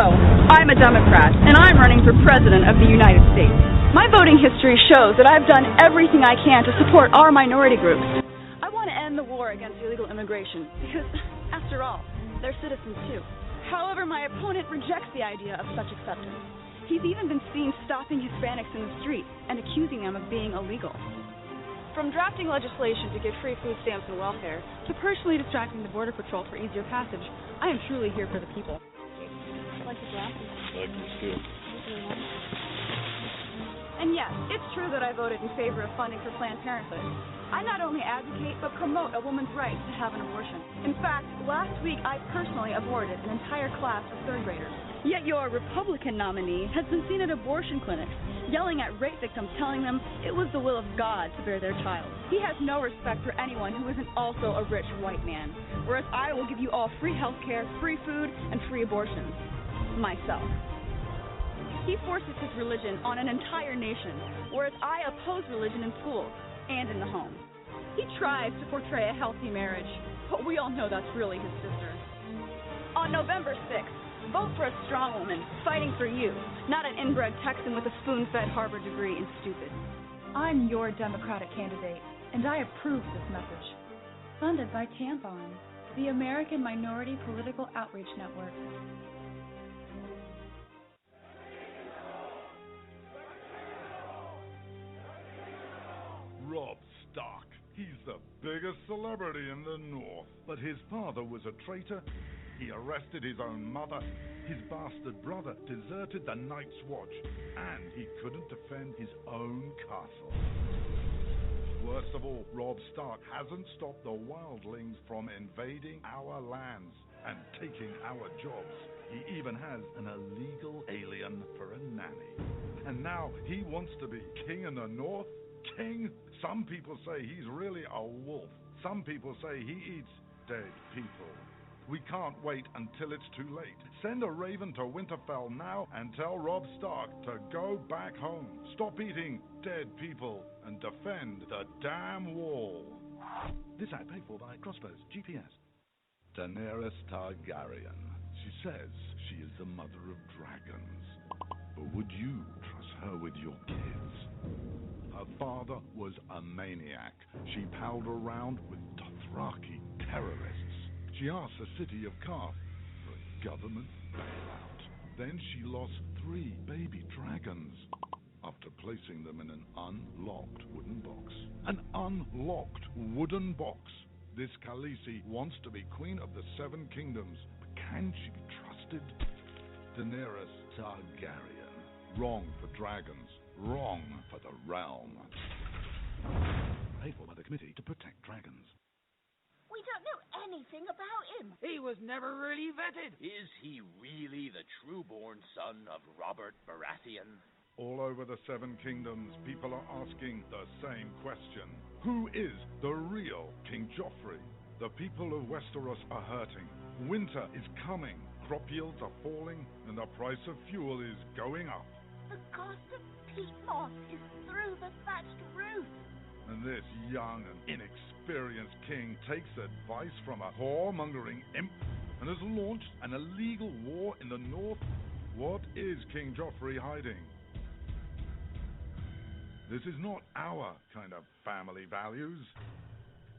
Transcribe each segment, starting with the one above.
Hello, I'm a Democrat, and I'm running for President of the United States. My voting history shows that I've done everything I can to support our minority groups. I want to end the war against illegal immigration, because, after all, they're citizens too. However, my opponent rejects the idea of such acceptance. He's even been seen stopping Hispanics in the street and accusing them of being illegal. From drafting legislation to give free food stamps and welfare, to personally distracting the Border Patrol for easier passage, I am truly here for the people. Like the glass? Like this too. And yes, it's true that I voted in favor of funding for Planned Parenthood. I not only advocate, but promote a woman's right to have an abortion. In fact, last week I personally aborted an entire class of third graders. Yet your Republican nominee has been seen at abortion clinics, yelling at rape victims, telling them it was the will of God to bear their child. He has no respect for anyone who isn't also a rich white man, whereas I will give you all free health care, free food, and free abortions. Myself. He forces his religion on an entire nation, whereas I oppose religion in schools and in the home. He tries to portray a healthy marriage, but we all know that's really his sister. On November 6th, vote for a strong woman fighting for you, not an inbred Texan with a spoon-fed Harvard degree and stupid. I'm your Democratic candidate, and I approve this message. Funded by Tampon, the American Minority Political Outreach Network. Rob Stark. He's the biggest celebrity in the North. But his father was a traitor. He arrested his own mother. His bastard brother deserted the Night's Watch. And he couldn't defend his own castle. Worst of all, Rob Stark hasn't stopped the wildlings from invading our lands and taking our jobs. He even has an illegal alien for a nanny. And now he wants to be king in the North? King? Some people say he's really a wolf. Some people say he eats dead people. We can't wait until it's too late. Send a raven to Winterfell now and tell Rob Stark to go back home. Stop eating dead people and defend the damn wall. This ad paid for by Crossbows GPS. Daenerys Targaryen. She says she is the mother of dragons. But would you trust her with your kids? Her father was a maniac. She palled around with Dothraki terrorists. She asked the city of Karth for a government bailout. Then she lost 3 baby dragons after placing them in an unlocked wooden box. An unlocked wooden box. This Khaleesi wants to be queen of the 7 kingdoms, but can she be trusted? Daenerys Targaryen. Wrong for dragons. Wrong for the realm. Paid for by the Committee to Protect Dragons. We don't know anything about him. He was never really vetted. Is he really the true-born son of Robert Baratheon? All over the 7 kingdoms, people are asking the same question. Who is the real King Joffrey? The people of Westeros are hurting. Winter is coming. Crop yields are falling, and the price of fuel is going up. The cost of peat moss is through the thatched roof. And this young and inexperienced king takes advice from a whoremongering imp and has launched an illegal war in the north. What is King Joffrey hiding? This is not our kind of family values.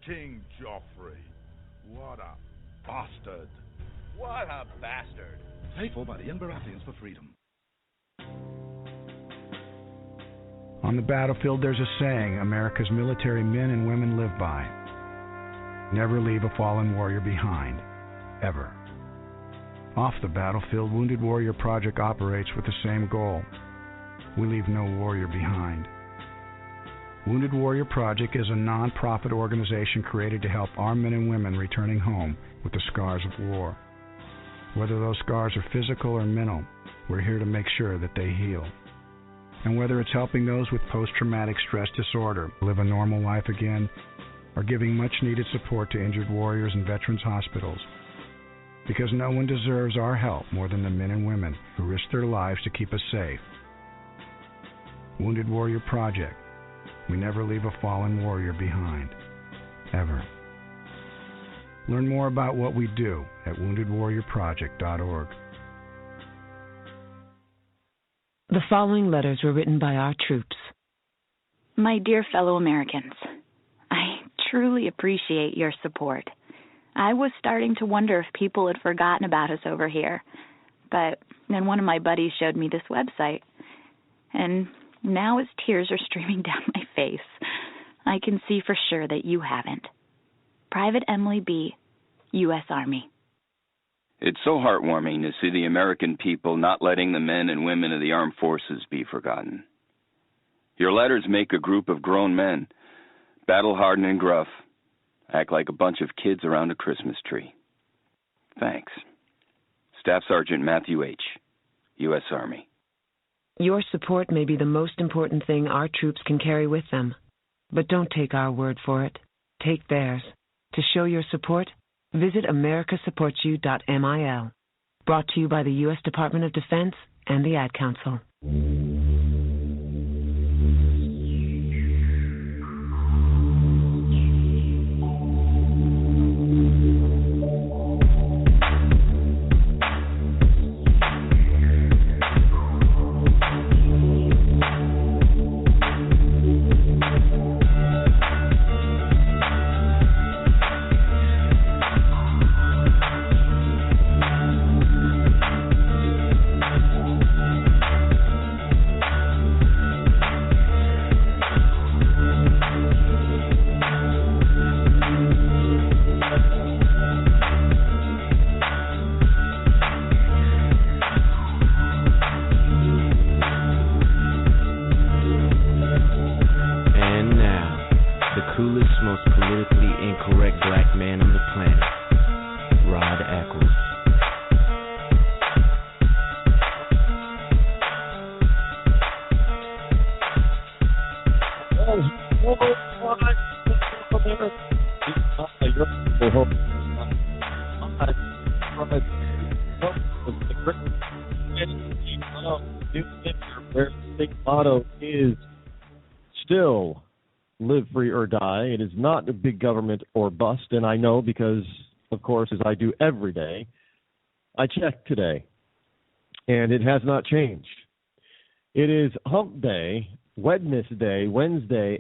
King Joffrey. What a bastard. What a bastard. Paid for by the young Baratheons for freedom. On the battlefield, there's a saying America's military men and women live by. Never leave a fallen warrior behind. Ever. Off the battlefield, Wounded Warrior Project operates with the same goal. We leave no warrior behind. Wounded Warrior Project is a non-profit organization created to help our men and women returning home with the scars of war. Whether those scars are physical or mental, we're here to make sure that they heal. And whether it's helping those with post-traumatic stress disorder live a normal life again, or giving much-needed support to injured warriors in veterans' hospitals. Because no one deserves our help more than the men and women who risk their lives to keep us safe. Wounded Warrior Project. We never leave a fallen warrior behind. Ever. Learn more about what we do at woundedwarriorproject.org. The following letters were written by our troops. My dear fellow Americans, I truly appreciate your support. I was starting to wonder if people had forgotten about us over here, but then one of my buddies showed me this website, and now as tears are streaming down my face, I can see for sure that you haven't. Private Emily B., U.S. Army. It's so heartwarming to see the American people not letting the men and women of the armed forces be forgotten. Your letters make a group of grown men, battle-hardened and gruff, act like a bunch of kids around a Christmas tree. Thanks. Staff Sergeant Matthew H., U.S. Army. Your support may be the most important thing our troops can carry with them. But don't take our word for it. Take theirs. To show your support, visit americasupportsyou.mil. Brought to you by the U.S. Department of Defense and the Ad Council. Rod Eccles. Their big motto is still live free or die. It is not a big government or bust, and I know because, of course, as I do every day, I checked today, and it has not changed. It is Hump Day, Wednesday,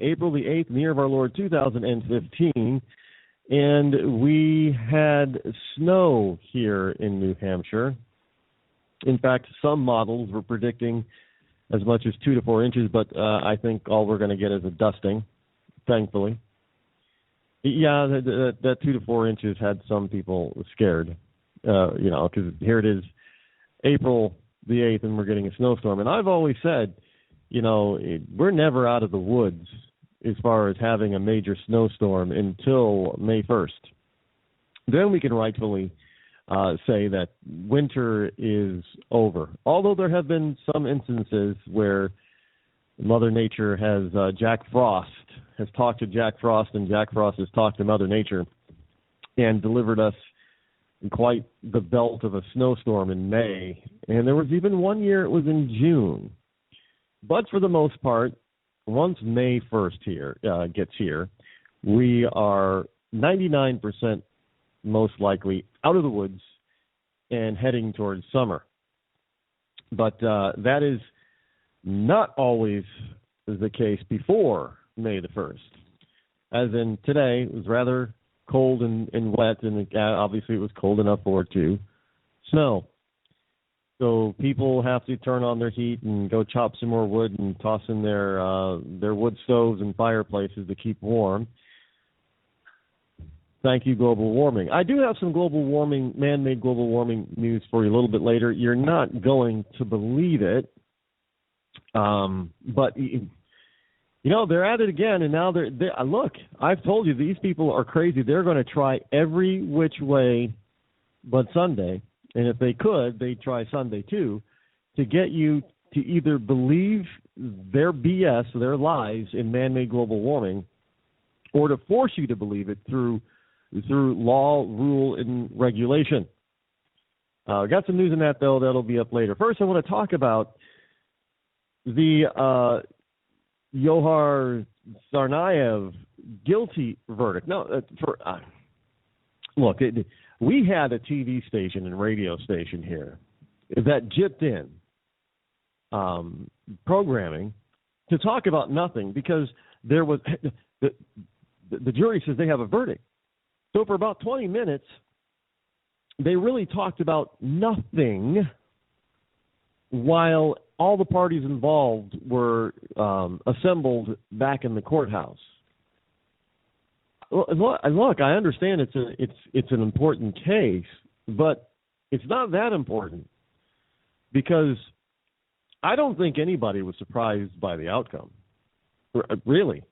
April the 8th, in the year of our Lord 2015, and we had snow here in New Hampshire. In fact, some models were predicting as much as 2 to 4 inches, but I think all we're going to get is a dusting, thankfully. Yeah, that 2 to 4 inches had some people scared, because here it is, April the 8th, and we're getting a snowstorm. And I've always said, we're never out of the woods as far as having a major snowstorm until May 1st. Then we can rightfully say that winter is over. Although there have been some instances where Mother Nature has Jack Frost has talked to Jack Frost, and Jack Frost has talked to Mother Nature and delivered us quite the belt of a snowstorm in May. And there was even one year it was in June. But for the most part, once May 1st gets here, we are 99% most likely out of the woods and heading towards summer. But that is not always the case before May the 1st. As in today, it was rather cold and wet, and obviously it was cold enough for it to snow. So people have to turn on their heat and go chop some more wood and toss in their wood stoves and fireplaces to keep warm. Thank you, global warming. I do have some global warming, man-made global warming news for you a little bit later. You're not going to believe it, but they're at it again, and now they're look. I've told you these people are crazy. They're going to try every which way but Sunday, and if they could, they'd try Sunday too, to get you to either believe their BS, their lies in man-made global warming, or to force you to believe it through law, rule, and regulation. Got some news on that, though. That'll be up later. First, I want to talk about the Yohar Tsarnaev guilty verdict. Look, we had a TV station and radio station here that jipped in programming to talk about nothing because there was the jury says they have a verdict. So for about 20 minutes, they really talked about nothing while all the parties involved were assembled back in the courthouse. Look, I understand it's an important case, but it's not that important because I don't think anybody was surprised by the outcome. Really.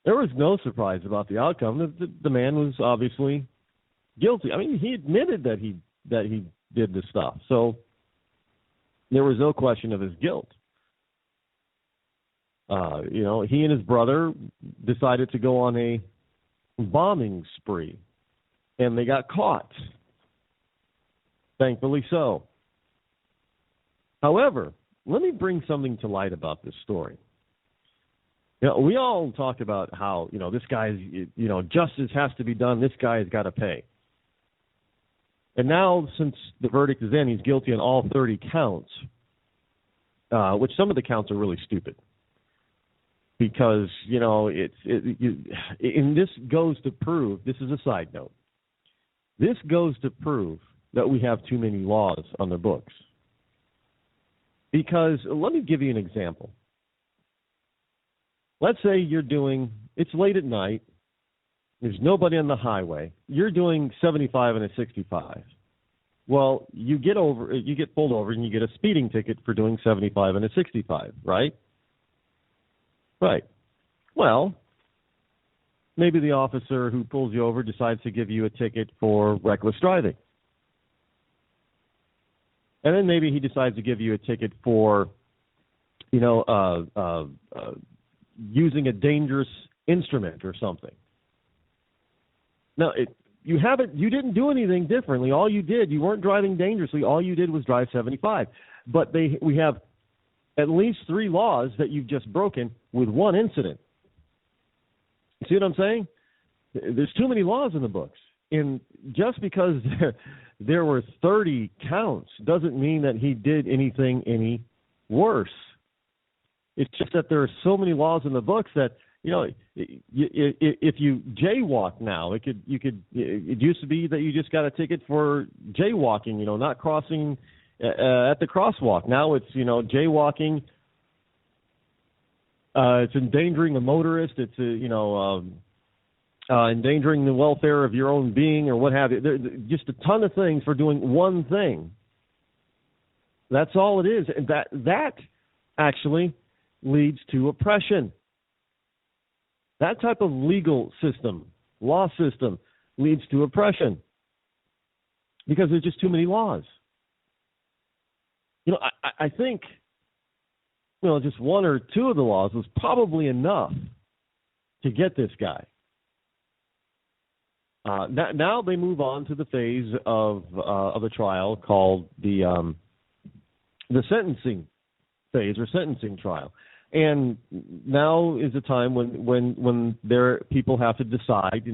There was no surprise about the outcome. The man was obviously guilty. I mean, he admitted that he did this stuff. So there was no question of his guilt. He and his brother decided to go on a bombing spree, and they got caught. Thankfully so. However, let me bring something to light about this story. We all talk about how, this guy's, justice has to be done. This guy has got to pay. And now, since the verdict is in, he's guilty on all 30 counts, which some of the counts are really stupid. Because, and this goes to prove, this is a side note, this goes to prove that we have too many laws on the books. Because, let me give you an example. Let's say it's late at night, there's nobody on the highway, you're doing 75 and a 65. Well, you get pulled over and you get a speeding ticket for doing 75 and a 65, right? Right. Well, maybe the officer who pulls you over decides to give you a ticket for reckless driving. And then maybe he decides to give you a ticket for, using a dangerous instrument or something. Now, you didn't do anything differently. All you did, you weren't driving dangerously. All you did was drive 75. But we have at least 3 laws that you've just broken with one incident. See what I'm saying? There's too many laws in the books. And just because there were 30 counts doesn't mean that he did anything any worse. It's just that there are so many laws in the books that, if you jaywalk now, it used to be that you just got a ticket for jaywalking, not crossing at the crosswalk. Now it's, jaywalking. It's endangering a motorist. It's, endangering the welfare of your own being or what have you. There's just a ton of things for doing one thing. That's all it is. And that actually leads to oppression. That type of legal system, law system, leads to oppression because there's just too many laws. I think, just 1 or 2 of the laws was probably enough to get this guy. Now they move on to the phase of the trial called the sentencing phase or sentencing trial. And now is the time when people have to decide,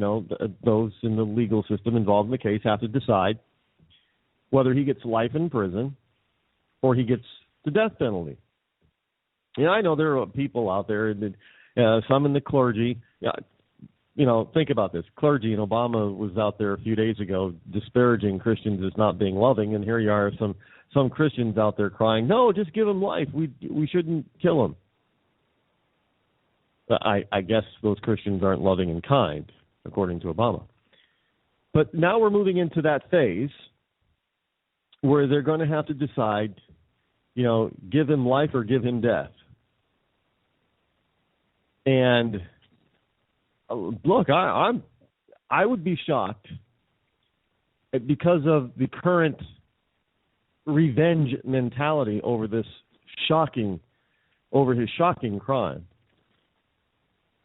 those in the legal system involved in the case have to decide whether he gets life in prison or he gets the death penalty. I know there are people out there, some in the clergy. Think about this. Clergy, and Obama was out there a few days ago disparaging Christians as not being loving, and here you are, some Christians out there crying, no, just give him life. We shouldn't kill him. I guess those Christians aren't loving and kind, according to Obama. But now we're moving into that phase where they're going to have to decide, give him life or give him death. And look, I would be shocked because of the current revenge mentality over his shocking crime.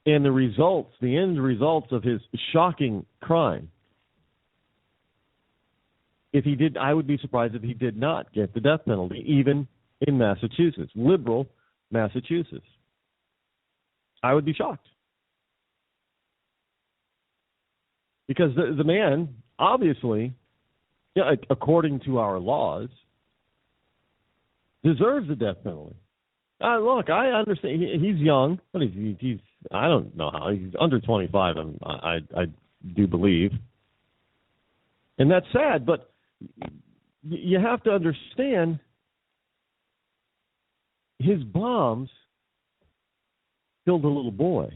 And the end results of his shocking crime. If he did, I would be surprised if he did not get the death penalty, even in Massachusetts, liberal Massachusetts. I would be shocked. Because the man, obviously, according to our laws, deserves the death penalty. Look, I understand. He's young. What is he? He's I don't know how. He's under 25. I do believe, and that's sad. But you have to understand, his bombs killed a little boy.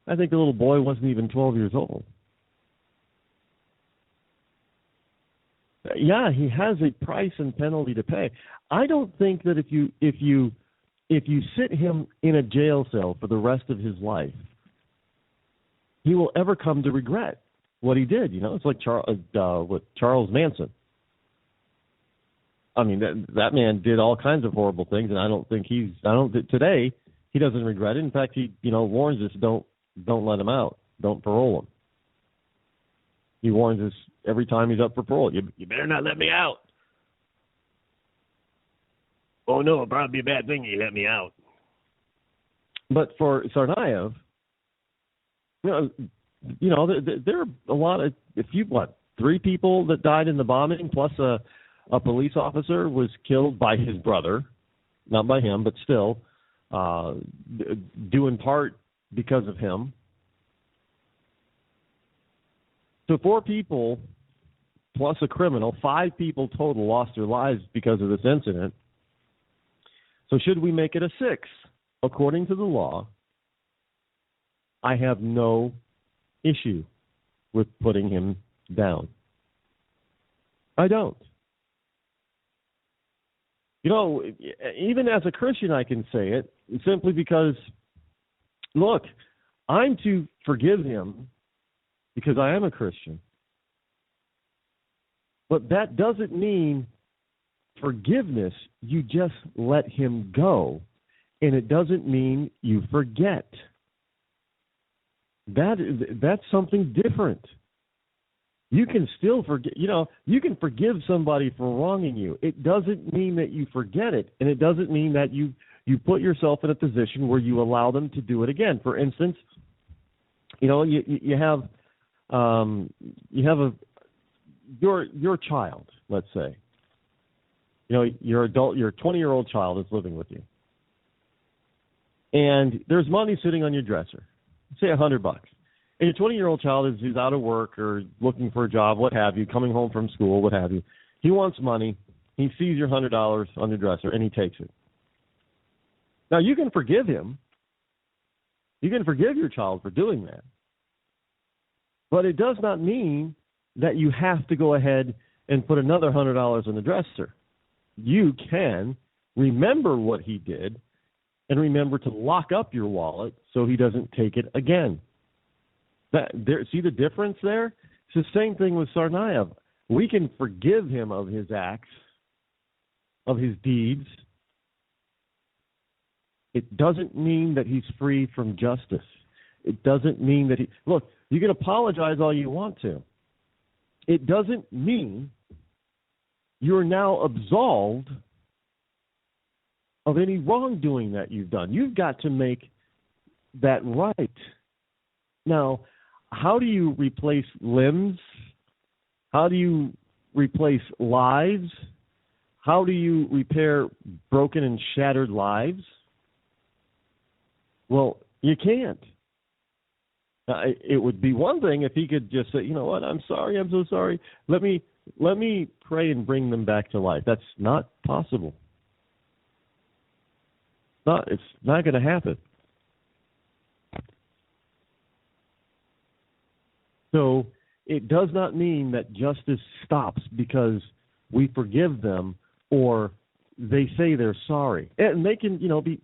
I think the little boy wasn't even 12 years old. Yeah, he has a price and penalty to pay. I don't think that if you sit him in a jail cell for the rest of his life, he will ever come to regret what he did. You know, it's like Charles Manson. I mean, that man did all kinds of horrible things, and I don't think today he doesn't regret it. In fact, he warns us, don't let him out, don't parole him. He warns us every time he's up for parole, you better not let me out. Oh no, it'll probably be a bad thing you let me out. But for Tsarnaev, there are a lot of, three people that died in the bombing, plus a police officer was killed by his brother, not by him, but still, due in part because of him. So 4 people plus a criminal, 5 people total lost their lives because of this incident. So should we make it a 6? According to the law, I have no issue with putting him down. I don't. Even as a Christian, I can say it simply because, look, I'm to forgive him because I am a Christian. But that doesn't mean forgiveness. You just let him go. And it doesn't mean you forget. That's something different. You can still forget. You can forgive somebody for wronging you. It doesn't mean that you forget it, and it doesn't mean that you put yourself in a position where you allow them to do it again. For instance, you have your child. Let's say, your 20-year-old child is living with you, and there's money sitting on your dresser. Say $100. And your 20-year-old child is out of work or looking for a job, what have you, coming home from school, what have you. He wants money. He sees your $100 on your dresser, and he takes it. Now, you can forgive him. You can forgive your child for doing that. But it does not mean that you have to go ahead and put another $100 on the dresser. You can remember what he did and remember to lock up your wallet so he doesn't take it again. See the difference there? It's the same thing with Tsarnaev. We can forgive him of his acts, of his deeds. It doesn't mean that he's free from justice. It doesn't mean that look, you can apologize all you want to. It doesn't mean you're now absolved of any wrongdoing that you've done. You've got to make that right. Now, how do you replace limbs? How do you replace lives? How do you repair broken and shattered lives? Well, you can't. It would be one thing if he could just say, you know what, I'm sorry, I'm so sorry. Let me pray and bring them back to life. That's not possible. It's not going to happen. So it does not mean that justice stops because we forgive them or they say they're sorry. And they can, be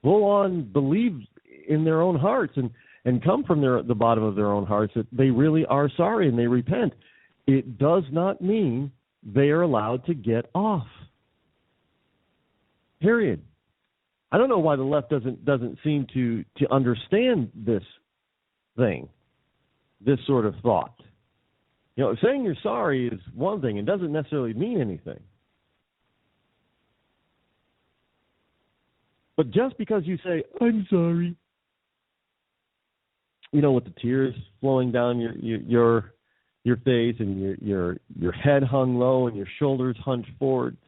full on believe in their own hearts and come from the bottom of their own hearts that they really are sorry and they repent. It does not mean they are allowed to get off. Period. I don't know why the left doesn't seem to understand this thing. This sort of thought. Saying you're sorry is one thing. It doesn't necessarily mean anything. But just because you say, I'm sorry, with the tears flowing down your face and your head hung low and your shoulders hunched forward,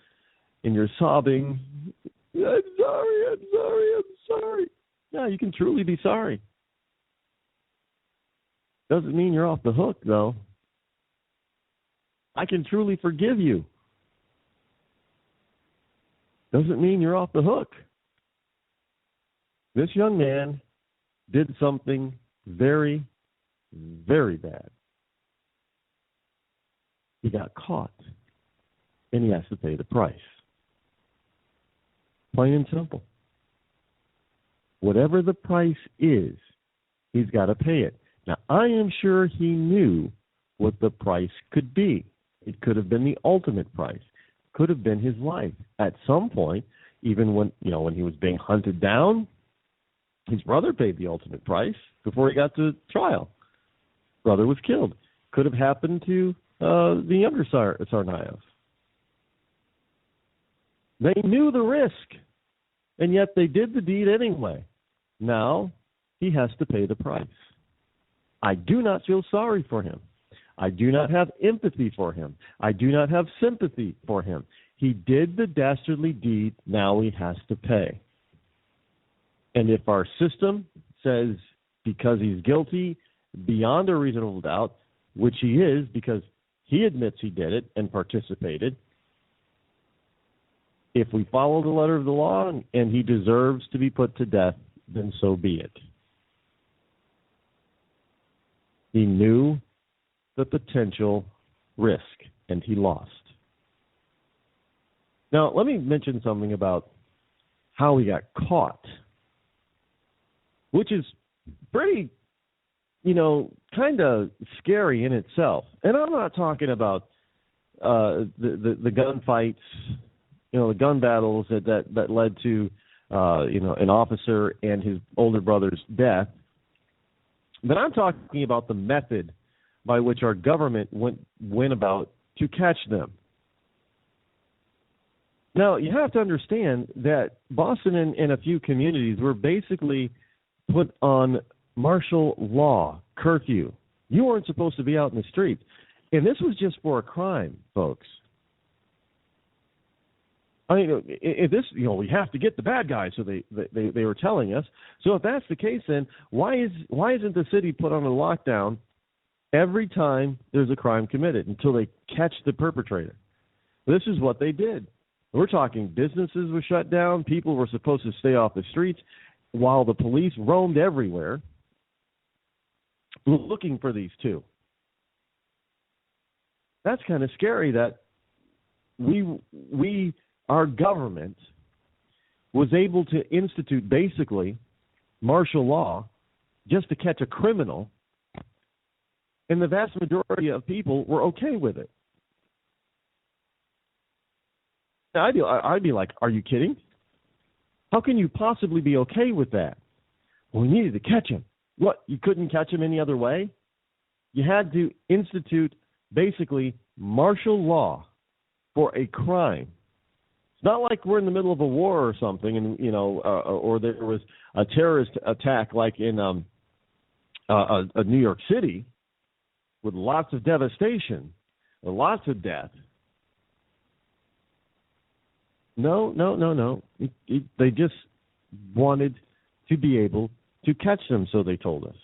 and you're sobbing, I'm sorry. Yeah, you can truly be sorry. Doesn't mean you're off the hook, though. I can truly forgive you. Doesn't mean you're off the hook. This young man did something very, very bad. He got caught, and he has to pay the price. Plain and simple. Whatever the price is, he's got to pay it. Now, I am sure he knew what the price could be. It could have been the ultimate price. Could have been his life. At some point, even when he was being hunted down, his brother paid the ultimate price before he got to trial. Brother was killed. Could have happened to the younger Tsarnaev. They knew the risk, and yet they did the deed anyway. Now, he has to pay the price. I do not feel sorry for him. I do not have empathy for him. I do not have sympathy for him. He did the dastardly deed. Now he has to pay. And if our system says because he's guilty beyond a reasonable doubt, which he is because he admits he did it and participated, if we follow the letter of the law and he deserves to be put to death, then so be it. He knew the potential risk, and he lost. Now, let me mention something about how he got caught, which is pretty, kind of scary in itself. And I'm not talking about the gunfights, the gun battles that led to, an officer and his older brother's death. But I'm talking about the method by which our government went about to catch them. Now, you have to understand that Boston and a few communities were basically put on martial law, curfew. You weren't supposed to be out in the street. And this was just for a crime, folks. I mean, if this, we have to get the bad guys, so they were telling us. So if that's the case, then why isn't the city put on a lockdown every time there's a crime committed until they catch the perpetrator? This is what they did. We're talking businesses were shut down. People were supposed to stay off the streets while the police roamed everywhere looking for these two. That's kind of scary that our government was able to institute basically martial law just to catch a criminal, and the vast majority of people were okay with it. Now, I'd be like, are you kidding? How can you possibly be okay with that? Well, we needed to catch him. What, you couldn't catch him any other way? You had to institute basically martial law for a crime. It's not like we're in the middle of a war or something, and or there was a terrorist attack like in New York City with lots of devastation, lots of death. No. They just wanted to be able to catch them, so they told us.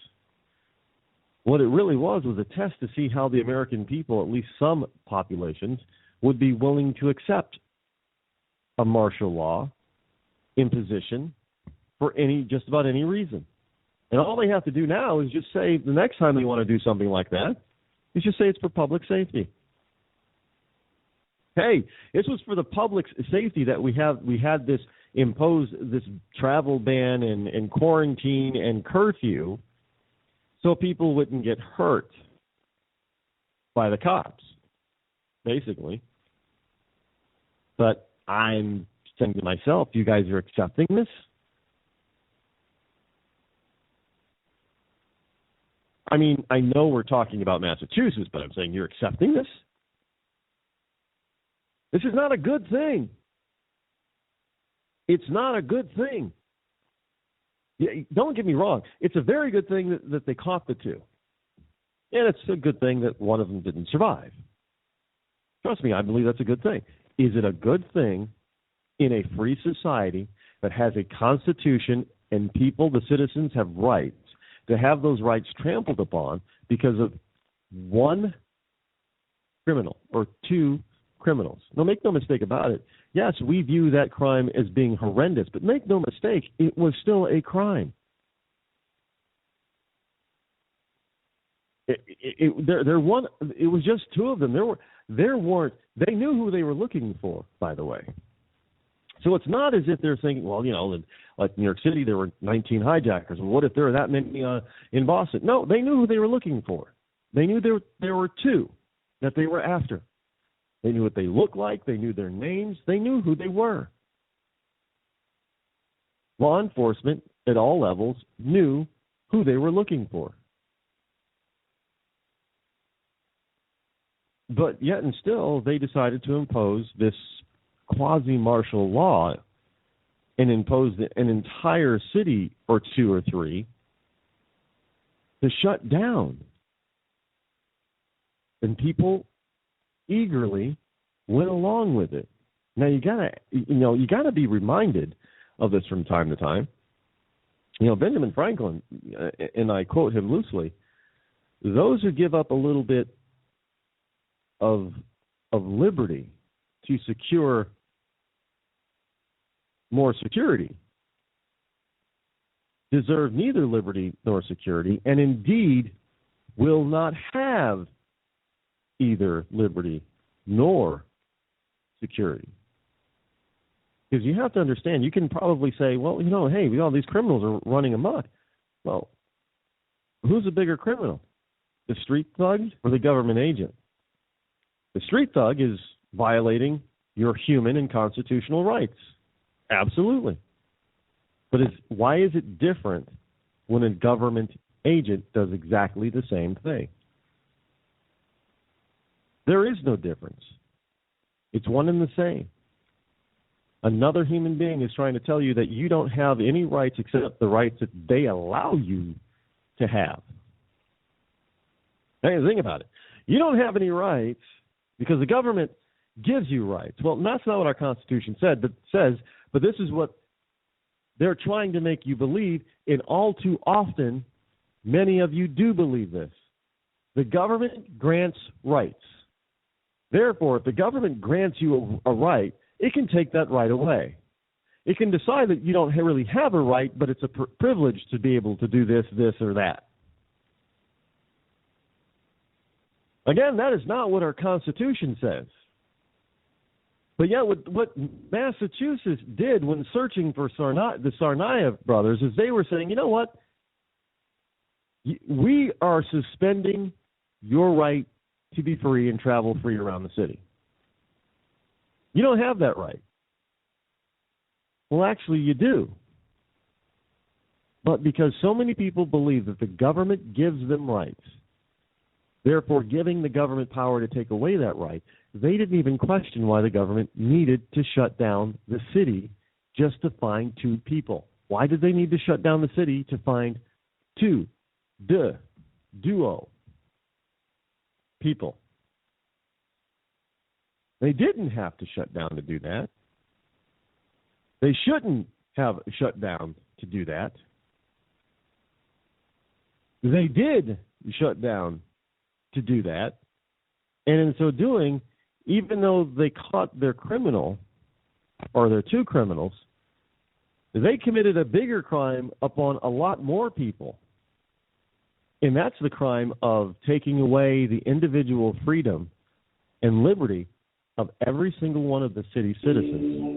What it really was a test to see how the American people, at least some populations, would be willing to accept a martial law imposition for just about any reason. And all they have to do now is just say, the next time they want to do something like that, is just say it's for public safety. Hey, this was for the public safety that we had this imposed, this travel ban and quarantine and curfew, so people wouldn't get hurt by the cops, basically. But I'm saying to myself, you guys are accepting this? I mean, I know we're talking about Massachusetts, but I'm saying you're accepting this? This is not a good thing. It's not a good thing. Don't get me wrong. It's a very good thing that they caught the two. And it's a good thing that one of them didn't survive. Trust me, I believe that's a good thing. Is it a good thing in a free society that has a constitution and people, the citizens, have rights, to have those rights trampled upon because of one criminal or two criminals. Now, make no mistake about it. Yes, we view that crime as being horrendous, but make no mistake, it was still a crime. It was just two of them. They knew who they were looking for, by the way. So it's not as if they're thinking, well, like New York City, there were 19 hijackers. Well, what if there were that many in Boston? No, they knew who they were looking for. They knew there were two that they were after. They knew what they looked like. They knew their names. They knew who they were. Law enforcement at all levels knew who they were looking for. But yet and still, they decided to impose this quasi-martial law and impose an entire city or two or three to shut down. And people eagerly went along with it. Now you gotta be reminded of this from time to time. Benjamin Franklin, and I quote him loosely, those who give up a little bit of liberty to secure more security deserve neither liberty nor security, and indeed will not have either liberty nor security. Because you have to understand, you can probably say, well, hey, all these criminals are running amok. Well, who's a bigger criminal? The street thug or the government agent? The street thug is violating your human and constitutional rights. Absolutely. But why is it different when a government agent does exactly the same thing? There is no difference. It's one and the same. Another human being is trying to tell you that you don't have any rights except the rights that they allow you to have. Hey, think about it. You don't have any rights because the government gives you rights. Well, that's not what our Constitution says, but this is what they're trying to make you believe, and all too often, many of you do believe this. The government grants rights. Therefore, if the government grants you a right, it can take that right away. It can decide that you don't really have a right, but it's a privilege to be able to do this, or that. Again, that is not what our Constitution says. But yet what Massachusetts did when searching for the Tsarnaev brothers is they were saying, you know what? We are suspending your right to be free and travel free around the city. You don't have that right. Well, actually, you do. But because so many people believe that the government gives them rights, therefore giving the government power to take away that right, they didn't even question why the government needed to shut down the city just to find two people. Why did they need to shut down the city to find duo people? They didn't have to shut down to do that. They shouldn't have shut down to do that. They did shut down to do that. And in so doing, even though they caught their criminal, or their two criminals, they committed a bigger crime upon a lot more people. And that's the crime of taking away the individual freedom and liberty of every single one of the city's citizens.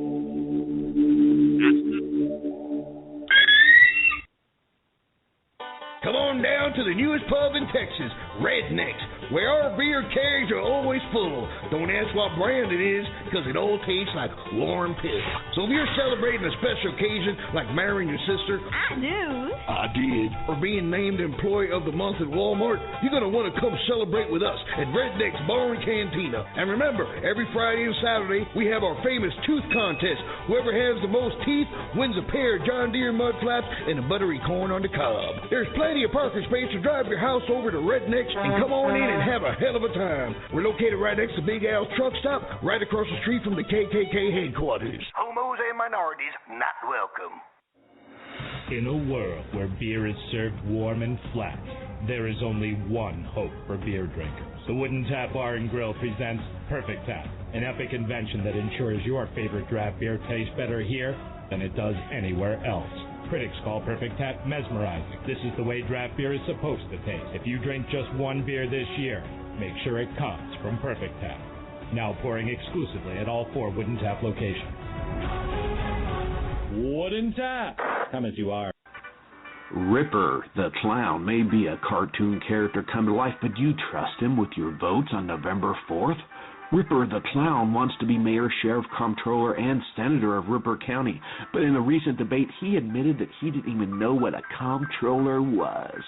Come on down to the newest pub in Texas, Rednecks, where our beer kegs are always full. Don't ask what brand it is, because it all tastes like warm piss. So if you're celebrating a special occasion, like marrying your sister, I do. I did, or being named Employee of the Month at Walmart, you're going to want to come celebrate with us at Redneck's Bar and Cantina. And remember, every Friday and Saturday, we have our famous tooth contest. Whoever has the most teeth wins a pair of John Deere mud flaps and a buttery corn on the cob. There's plenty of parking space place to drive your house over to Rednecks and come on in and have a hell of a time. We're located right next to Big Al's truck stop, right across the street from the KKK headquarters. Homos and minorities not welcome. In a world where beer is served warm and flat, there is only one hope for beer drinkers. The Wooden Tap Bar and Grill presents Perfect Tap, an epic invention that ensures your favorite draft beer tastes better here than it does anywhere else. Critics call Perfect Tap mesmerizing. This is the way draft beer is supposed to taste. If you drink just one beer this year, make sure it comes from Perfect Tap. Now pouring exclusively at all 4 Wooden Tap locations. Wooden Tap! Come as you are. Ripper the Clown may be a cartoon character come to life, but do you trust him with your votes on November 4th? Ripper the Clown wants to be mayor, sheriff, comptroller, and senator of Ripper County, but in a recent debate, he admitted that he didn't even know what a comptroller was.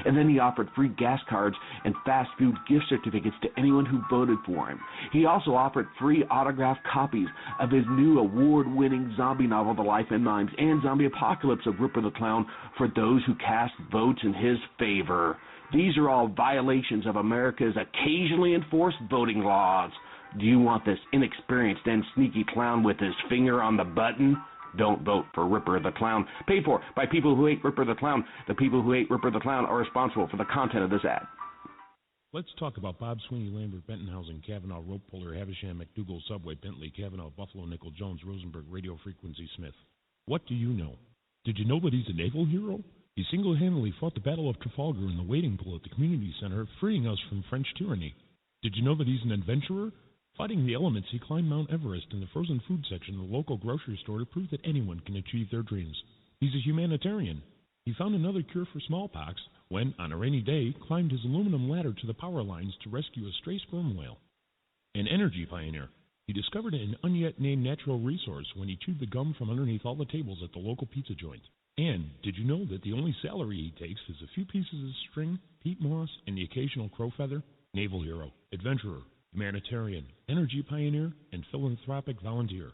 And then he offered free gas cards and fast food gift certificates to anyone who voted for him. He also offered free autographed copies of his new award-winning zombie novel, The Life and Mimes and Zombie Apocalypse of Ripper the Clown, for those who cast votes in his favor. These are all violations of America's occasionally enforced voting laws. Do you want this inexperienced and sneaky clown with his finger on the button? Don't vote for Ripper the Clown. Paid for by people who hate Ripper the Clown. The people who hate Ripper the Clown are responsible for the content of this ad. Let's talk about Bob Sweeney, Lambert, Bentonhausen, Kavanaugh, Rope Puller, Havisham, McDougal, Subway, Bentley, Kavanaugh, Buffalo, Nickel, Jones, Rosenberg, Radio Frequency, Smith. What do you know? Did you know that he's a naval hero? He single-handedly fought the Battle of Trafalgar in the waiting pool at the community center, freeing us from French tyranny. Did you know that he's an adventurer? Fighting the elements, he climbed Mount Everest in the frozen food section of the local grocery store to prove that anyone can achieve their dreams. He's a humanitarian. He found another cure for smallpox when, on a rainy day, climbed his aluminum ladder to the power lines to rescue a stray sperm whale. An energy pioneer. He discovered an unyet-named natural resource when he chewed the gum from underneath all the tables at the local pizza joint. And did you know that the only salary he takes is a few pieces of string, peat moss, and the occasional crow feather? Naval hero, adventurer, humanitarian, energy pioneer, and philanthropic volunteer.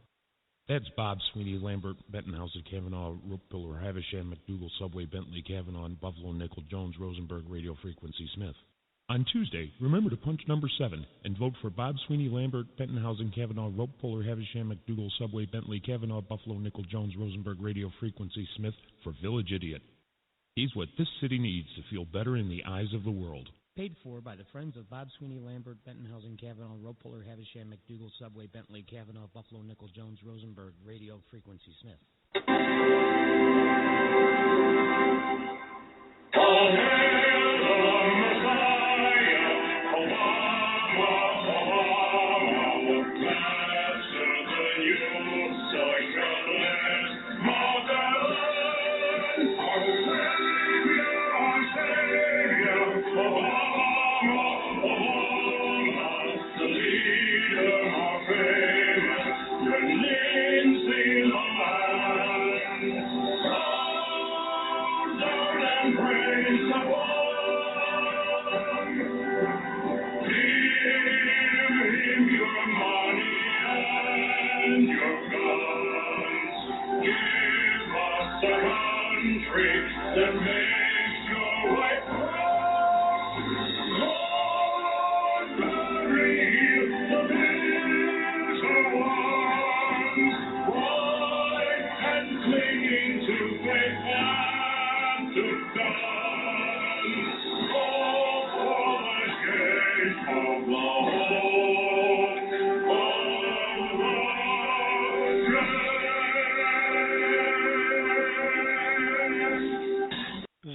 That's Bob Sweeney, Lambert, Bentonhausen, Kavanaugh, Rope Pillar, Havisham, McDougal, Subway, Bentley, Kavanaugh, Buffalo, Nickel, Jones, Rosenberg, Radio Frequency, Smith. On Tuesday, remember to punch number 7 and vote for Bob Sweeney, Lambert, Bentonhausen, Kavanaugh, Rope Puller, Havisham, McDougal, Subway, Bentley, Kavanaugh, Buffalo, Nickel, Jones, Rosenberg, Radio Frequency, Smith for Village Idiot. He's what this city needs to feel better in the eyes of the world. Paid for by the Friends of Bob Sweeney, Lambert, Bentonhausen, Kavanaugh, Rope Puller, Havisham, McDougal, Subway, Bentley, Kavanaugh, Buffalo, Nickel, Jones, Rosenberg, Radio Frequency, Smith.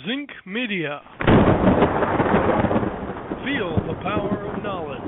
Zinc Media. Feel the power of knowledge.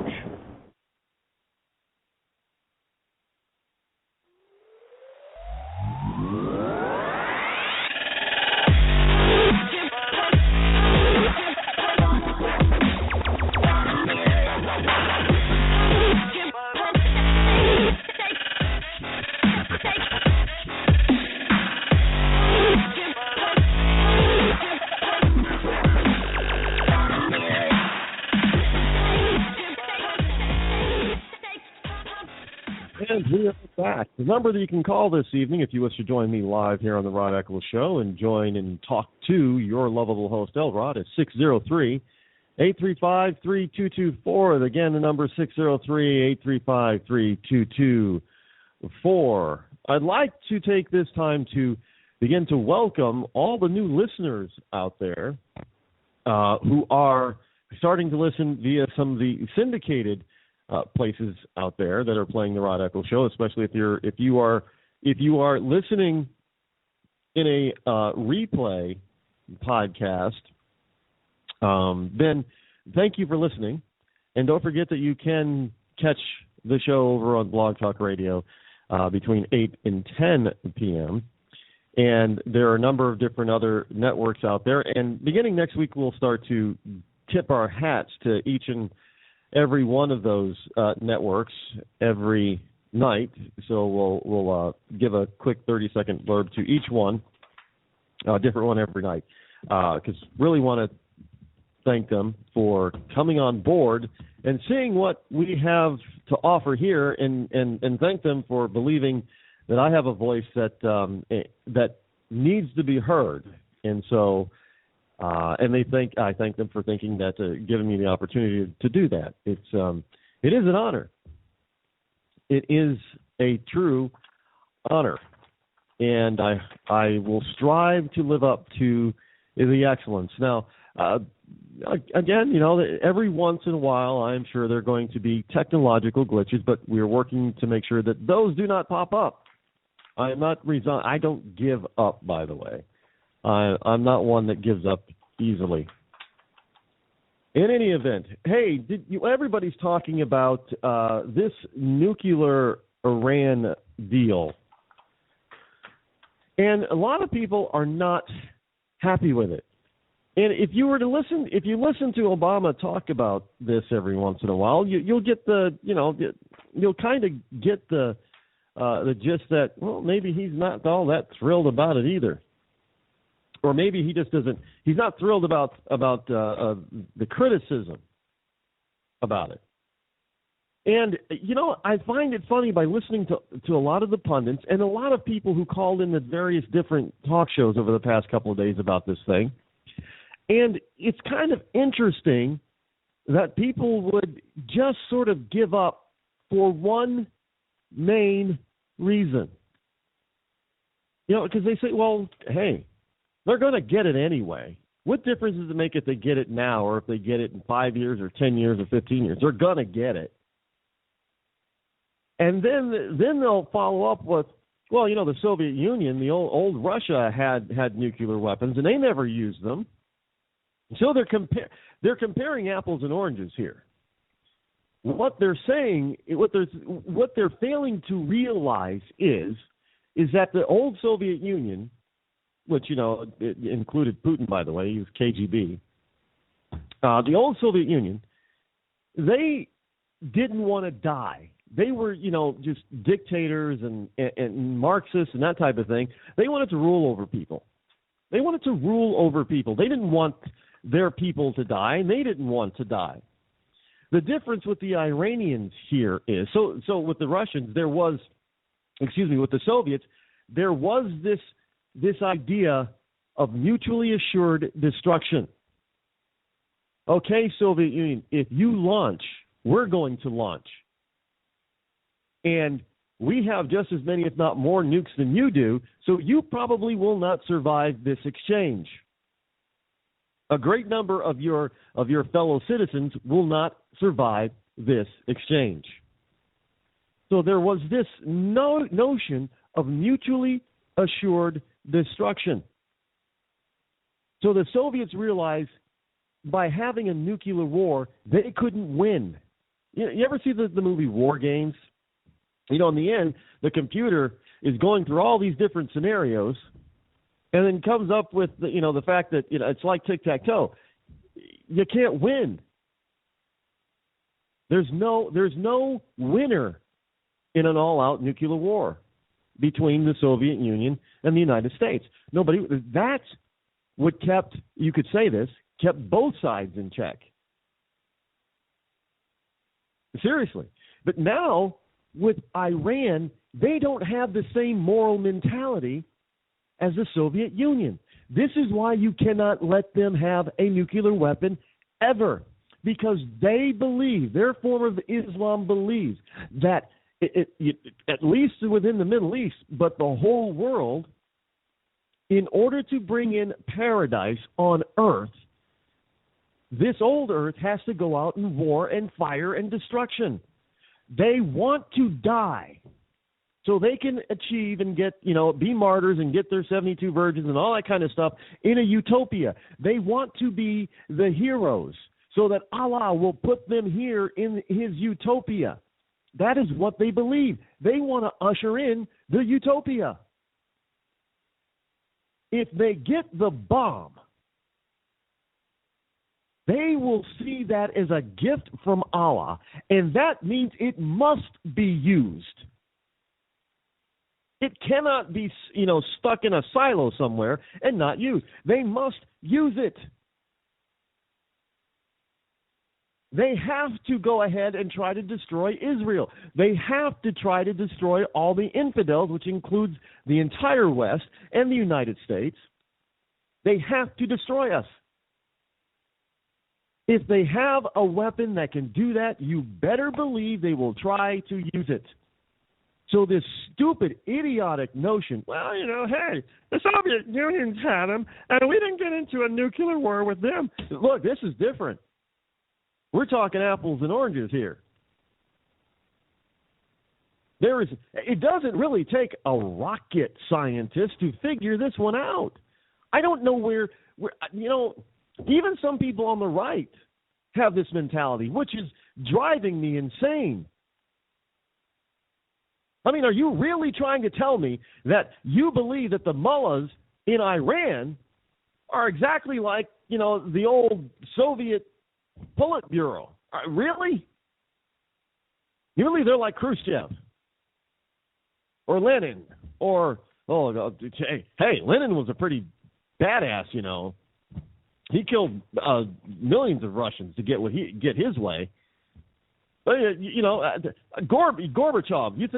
back. The number that you can call this evening if you wish to join me live here on the Rod Eccles Show and join and talk to your lovable host, Elrod, is 603-835-3224. Again, the number is 603-835-3224. I'd like to take this time to begin to welcome all the new listeners out there who are starting to listen via some of the syndicated places out there that are playing the Rod Eccles Show, especially if you are listening in a replay podcast. Then thank you for listening, and don't forget that you can catch the show over on Blog Talk Radio between 8 and 10 p.m. And there are a number of different other networks out there. And beginning next week, we'll start to tip our hats to each and every one of those networks every night. So we'll give a quick 30-second blurb to each one, a different one every night, because really want to thank them for coming on board and seeing what we have to offer here, and thank them for believing that I have a voice that needs to be heard. And so, and I thank them for thinking that, giving me the opportunity to do that. It is an honor. It is a true honor, and I will strive to live up to the excellence. Now, again, every once in a while, I'm sure there are going to be technological glitches, but we're working to make sure that those do not pop up. I am not I don't give up, by the way. I'm not one that gives up easily. In any event, hey, everybody's talking about this nuclear Iran deal, and a lot of people are not happy with it. And if you listen to Obama talk about this every once in a while, you'll get you'll kind of get the gist that, well, maybe he's not all that thrilled about it either, or maybe he just doesn't. He's not thrilled about the criticism about it. And I find it funny by listening to a lot of the pundits and a lot of people who called in the various different talk shows over the past couple of days about this thing. And it's kind of interesting that people would just sort of give up for one main reason. Because they say, well, hey, they're going to get it anyway. What difference does it make if they get it now or if they get it in 5 years or 10 years or 15 years? They're going to get it. And then they'll follow up with, well, the Soviet Union, the old Russia had nuclear weapons, and they never used them. So they're comparing apples and oranges here. What they're saying, what they're failing to realize is that the old Soviet Union, which it included Putin, by the way, he was KGB. The old Soviet Union, they didn't want to die. They were, just dictators and Marxists and that type of thing. They wanted to rule over people. They didn't want their people to die, and they didn't want to die. The difference with the Iranians here is, so with the Russians, with the Soviets, there was this idea of mutually assured destruction. Okay, Soviet Union, if you launch, we're going to launch. And we have just as many, if not more, nukes than you do, so you probably will not survive this exchange. A great number of your fellow citizens will not survive this exchange. So there was this notion of mutually assured destruction. So the Soviets realized by having a nuclear war, they couldn't win. You ever see the movie War Games? In the end, the computer is going through all these different scenarios and then comes up with the fact that it's like tic-tac-toe. You can't win. There's no winner in an all-out nuclear war between the Soviet Union and the United States. Nobody. That's what kept both sides in check. Seriously. But now, with Iran, they don't have the same moral mentality as the Soviet Union. This is why you cannot let them have a nuclear weapon ever, because they believe, their form of Islam believes that at least within the Middle East, but the whole world, in order to bring in paradise on earth, this old earth has to go out in war and fire and destruction. They want to die so they can achieve and get, be martyrs and get their 72 virgins and all that kind of stuff in a utopia. They want to be the heroes so that Allah will put them here in his utopia. That is what they believe. They want to usher in the utopia. If they get the bomb, they will see that as a gift from Allah, and that means it must be used. It cannot be, stuck in a silo somewhere and not used. They must use it. They have to go ahead and try to destroy Israel. They have to try to destroy all the infidels, which includes the entire West and the United States. They have to destroy us. If they have a weapon that can do that, you better believe they will try to use it. So this stupid, idiotic notion, hey, the Soviet Union's had them, and we didn't get into a nuclear war with them. Look, this is different. We're talking apples and oranges here. It doesn't really take a rocket scientist to figure this one out. I don't know where even some people on the right have this mentality, which is driving me insane. I mean, are you really trying to tell me that you believe that the mullahs in Iran are exactly like, the old Soviet Politburo? Really? You believe they're like Khrushchev or Lenin or, hey, Lenin was a pretty badass, He killed millions of Russians to get his way. But, Gorbachev, you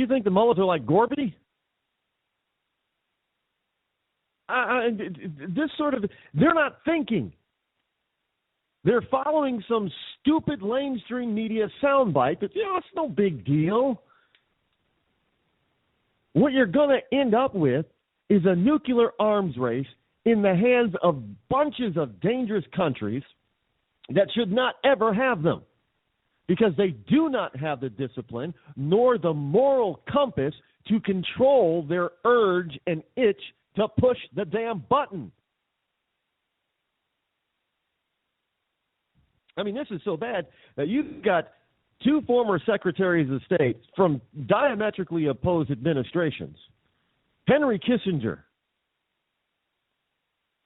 think the mullahs are like Gorby? They're not thinking. They're following some stupid mainstream media soundbite that, it's no big deal. What you're going to end up with is a nuclear arms race in the hands of bunches of dangerous countries that should not ever have them, because they do not have the discipline nor the moral compass to control their urge and itch to push the damn button. I mean, this is so bad that you've got two former secretaries of state from diametrically opposed administrations, Henry Kissinger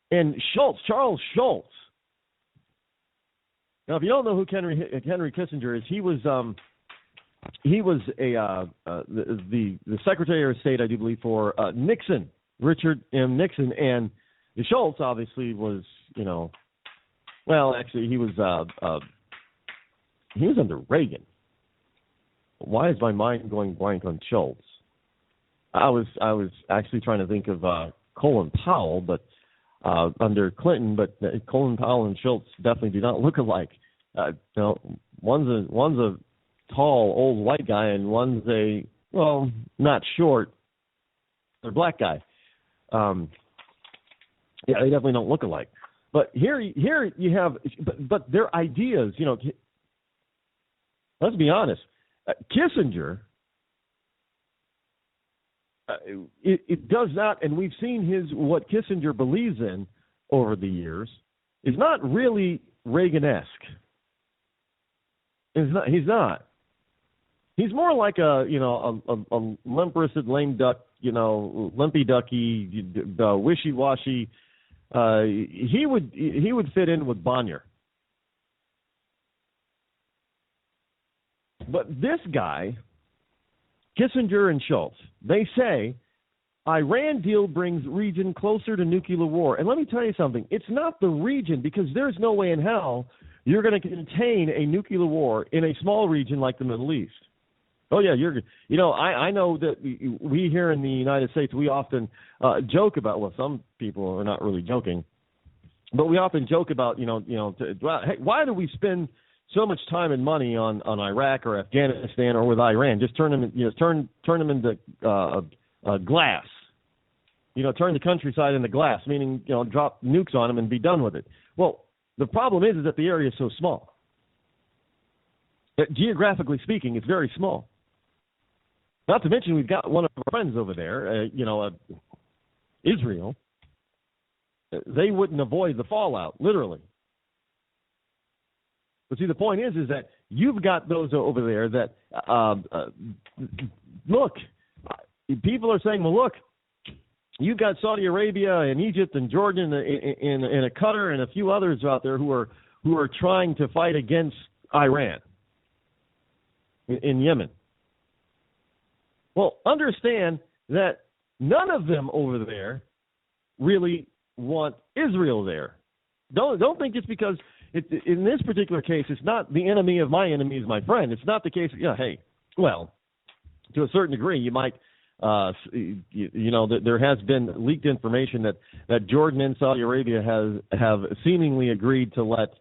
and Charles Schultz. Now, if you don't know who Henry Kissinger is, he was the Secretary of State, I do believe, for Nixon, Richard M. Nixon, and Schultz obviously was, actually he was under Reagan. Why is my mind going blank on Schultz? I was actually trying to think of Colin Powell, but under Clinton, but Colin Powell and Schultz definitely do not look alike. One's a tall old white guy, and one's not short, they're black guy. They definitely don't look alike. But here you have, but their ideas, let's be honest. Kissinger, it does not, and we've seen what Kissinger believes in over the years, is not really Reagan-esque. He's not. He's more like a limp-wristed lame duck, limpy ducky, wishy-washy. He would fit in with Bonnier. But this guy, Kissinger and Schultz, they say Iran deal brings region closer to nuclear war. And let me tell you something. It's not the region, because there's no way in hell you're going to contain a nuclear war in a small region like the Middle East. Oh, yeah, I know that we here in the United States, we often joke about, well, some people are not really joking, but we often joke about, hey, why do we spend so much time and money on Iraq or Afghanistan or with Iran? Just turn them, turn them into glass. Turn the countryside into glass, meaning, drop nukes on them and be done with it. Well, the problem is that the area is so small. Geographically speaking, it's very small. Not to mention, we've got one of our friends over there, Israel. They wouldn't avoid the fallout, literally. But see, the point is that you've got those over there that, look, people are saying, well, look, you've got Saudi Arabia and Egypt and Jordan and Qatar and a few others out there who are trying to fight against Iran in Yemen. Well, understand that none of them over there really want Israel there. Don't think it's because in this particular case, it's not the enemy of my enemy is my friend. It's not the case. Hey, well, to a certain degree, you might, there has been leaked information that Jordan and Saudi Arabia have seemingly agreed to let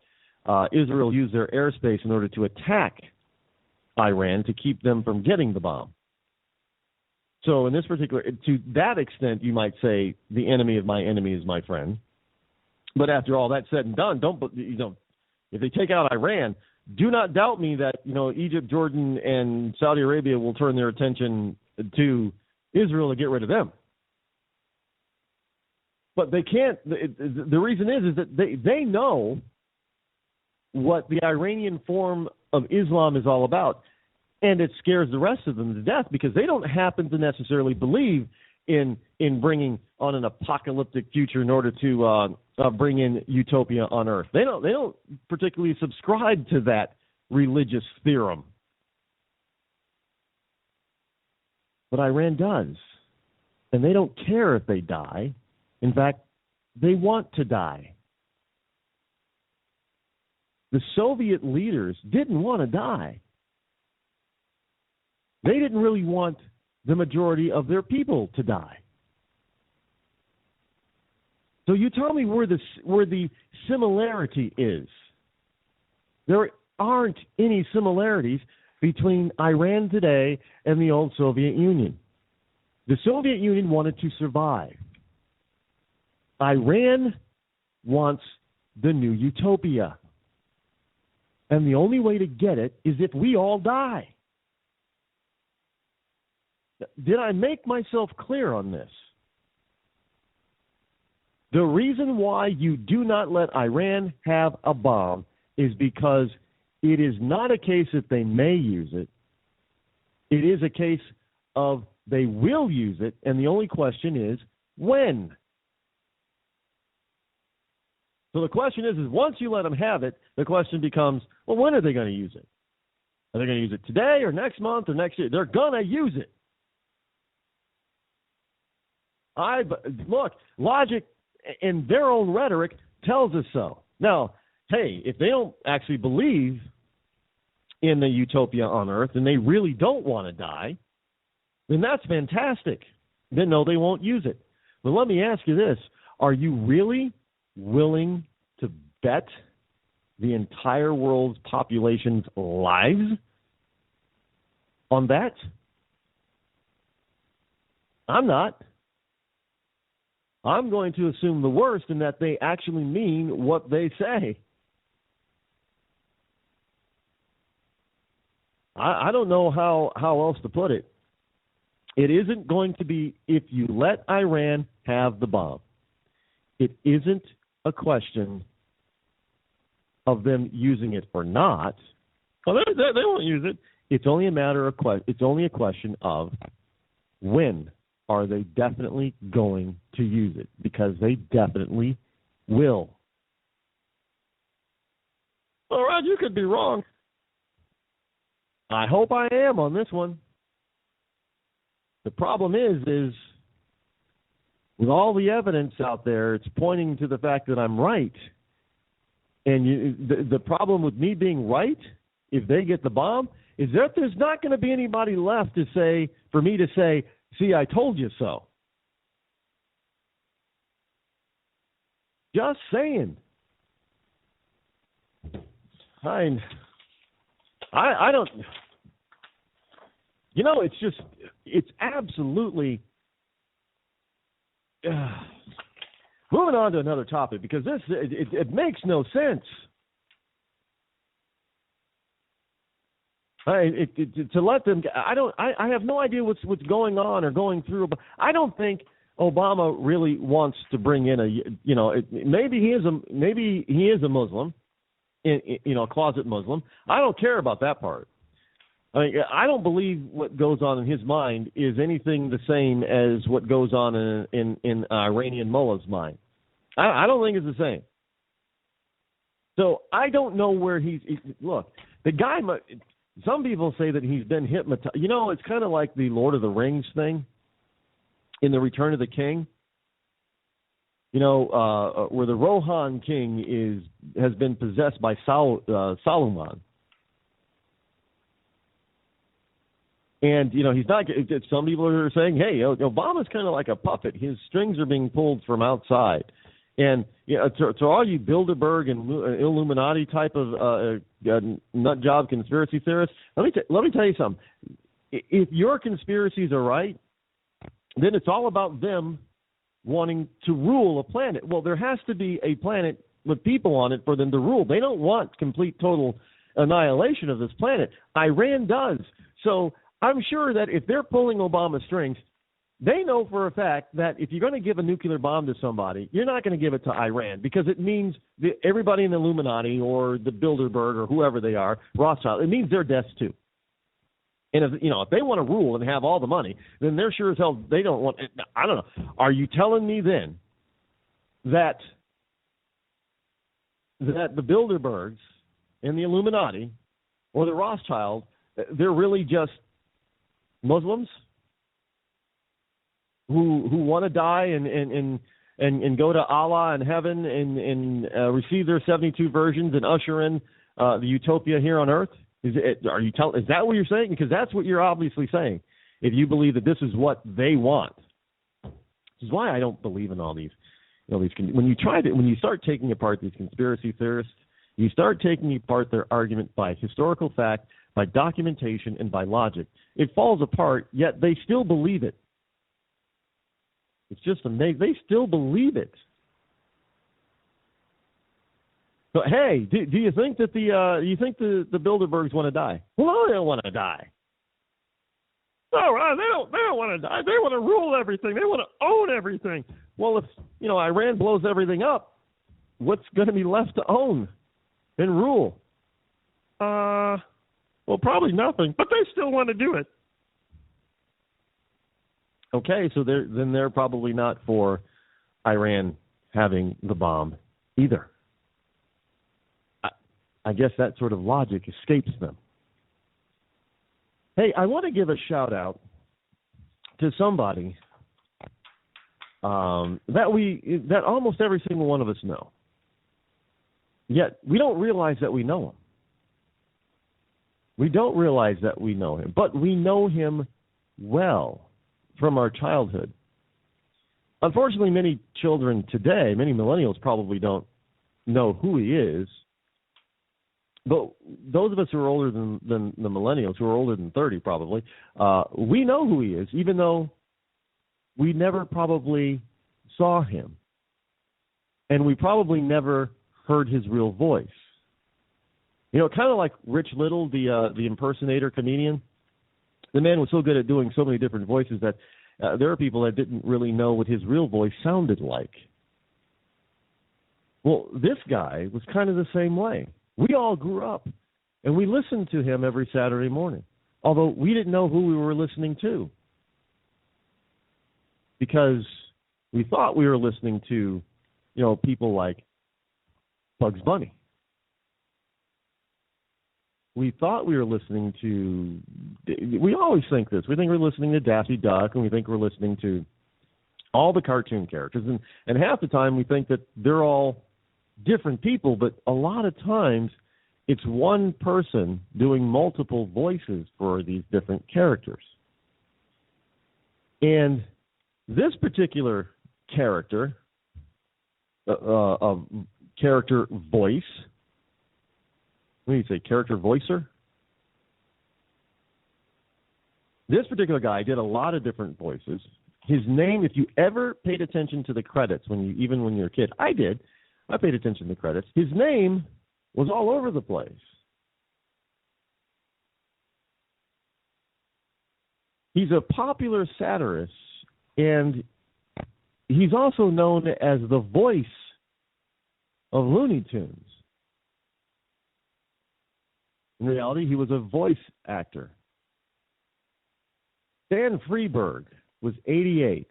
Israel use their airspace in order to attack Iran to keep them from getting the bomb. So in this particular, to that extent, you might say the enemy of my enemy is my friend. But after all that's said and done, if they take out Iran, do not doubt me that Egypt, Jordan, and Saudi Arabia will turn their attention to Israel to get rid of them. But they can't. The reason is that they know what the Iranian form of Islam is all about. And it scares the rest of them to death because they don't happen to necessarily believe in bringing on an apocalyptic future in order to bring in utopia on Earth. They don't particularly subscribe to that religious theorem. But Iran does. And they don't care if they die. In fact, they want to die. The Soviet leaders didn't want to die. They didn't really want the majority of their people to die. So you tell me where the similarity is. There aren't any similarities between Iran today and the old Soviet Union. The Soviet Union wanted to survive. Iran wants the new utopia. And the only way to get it is if we all die. Did I make myself clear on this? The reason why you do not let Iran have a bomb is because it is not a case that they may use it. It is a case of they will use it, and the only question is when. So the question is once you let them have it, the question becomes, well, when are they going to use it? Are they going to use it today or next month or next year? They're going to use it. Look, logic in their own rhetoric tells us so. Now, hey, if they don't actually believe in the utopia on Earth and they really don't want to die, then that's fantastic. Then no, they won't use it. But let me ask you this. Are you really willing to bet the entire world's population's lives on that? I'm not. I'm going to assume the worst in that they actually mean what they say. I don't know how else to put it. It isn't going to be if you let Iran have the bomb. It isn't a question of them using it or not. Well, they won't use it. It's only a question of when are they definitely going to use it, because they definitely will. Well, Rod, you could be wrong. I hope I am on this one. The problem is with all the evidence out there, it's pointing to the fact that I'm right. And the problem with me being right, if they get the bomb, is that there's not going to be anybody left to say, for me to say, see, I told you so. Just saying. I don't, it's absolutely, moving on to another topic, because it makes no sense. To let them, I have no idea what's going on or going through, but I don't think Obama really wants to bring in maybe he is a Muslim, a closet Muslim. I don't care about that part. I mean, I don't believe what goes on in his mind is anything the same as what goes on in Iranian mullah's mind. I don't think it's the same. So I don't know where look, the guy, some people say that he's been hypnotized. It's kind of like the Lord of the Rings thing in the Return of the King. Where the Rohan king has been possessed by Saruman. And, he's not, some people are saying, hey, Obama's kind of like a puppet. His strings are being pulled from outside. And to all you Bilderberg and Illuminati type of nut job conspiracy theorists, let me tell you something. If your conspiracies are right, then it's all about them wanting to rule a planet. Well, there has to be a planet with people on it for them to rule. They don't want complete, total annihilation of this planet. Iran does. So I'm sure that if they're pulling Obama's strings, they know for a fact that if you're going to give a nuclear bomb to somebody, you're not going to give it to Iran, because it means everybody in the Illuminati or the Bilderberg or whoever they are, Rothschild, it means they're deaths too. And if they want to rule and have all the money, then they're sure as hell they don't want. I don't know. Are you telling me then that the Bilderbergs and the Illuminati or the Rothschild, they're really just Muslims who want to die and go to Allah in heaven and receive their 72 versions and usher in the utopia here on earth? Is that what you're saying? Because that's what you're obviously saying. If you believe that this is what they want, which is why I don't believe in all these. When you start taking apart these conspiracy theorists, you start taking apart their argument by historical fact, by documentation, and by logic. It falls apart, yet they still believe it. It's just amazing. They still believe it. But hey, do you think that the Bilderbergs want to die? Well, they don't want to die. No, they don't want to die. They want to rule everything. They want to own everything. Well, if Iran blows everything up, what's going to be left to own and rule? Well, probably nothing. But they still want to do it. Okay, so they're probably not for Iran having the bomb either. I guess that sort of logic escapes them. Hey, I want to give a shout out to somebody that almost every single one of us know. Yet we don't realize that we know him. We don't realize that we know him, but we know him well from our childhood. Unfortunately, many children today, many millennials probably don't know who he is. But those of us who are older than the millennials, who are older than 30 probably, we know who he is, even though we never probably saw him. And we probably never heard his real voice. Kind of like Rich Little, the impersonator comedian. The man was so good at doing so many different voices that there are people that didn't really know what his real voice sounded like. Well, this guy was kind of the same way. We all grew up, and we listened to him every Saturday morning, although we didn't know who we were listening to, because we thought we were listening to, people like Bugs Bunny. We thought we were listening to, we always think this. We think we're listening to Daffy Duck, and we think we're listening to all the cartoon characters. And half the time we think that they're all different people, but a lot of times it's one person doing multiple voices for these different characters. And this particular character, character voice, what do you say, character voicer? This particular guy did a lot of different voices. His name, if you ever paid attention to the credits, even when you were a kid, I did. I paid attention to the credits. His name was all over the place. He's a popular satirist, and he's also known as the voice of Looney Tunes. In reality, he was a voice actor. Stan Freberg was 88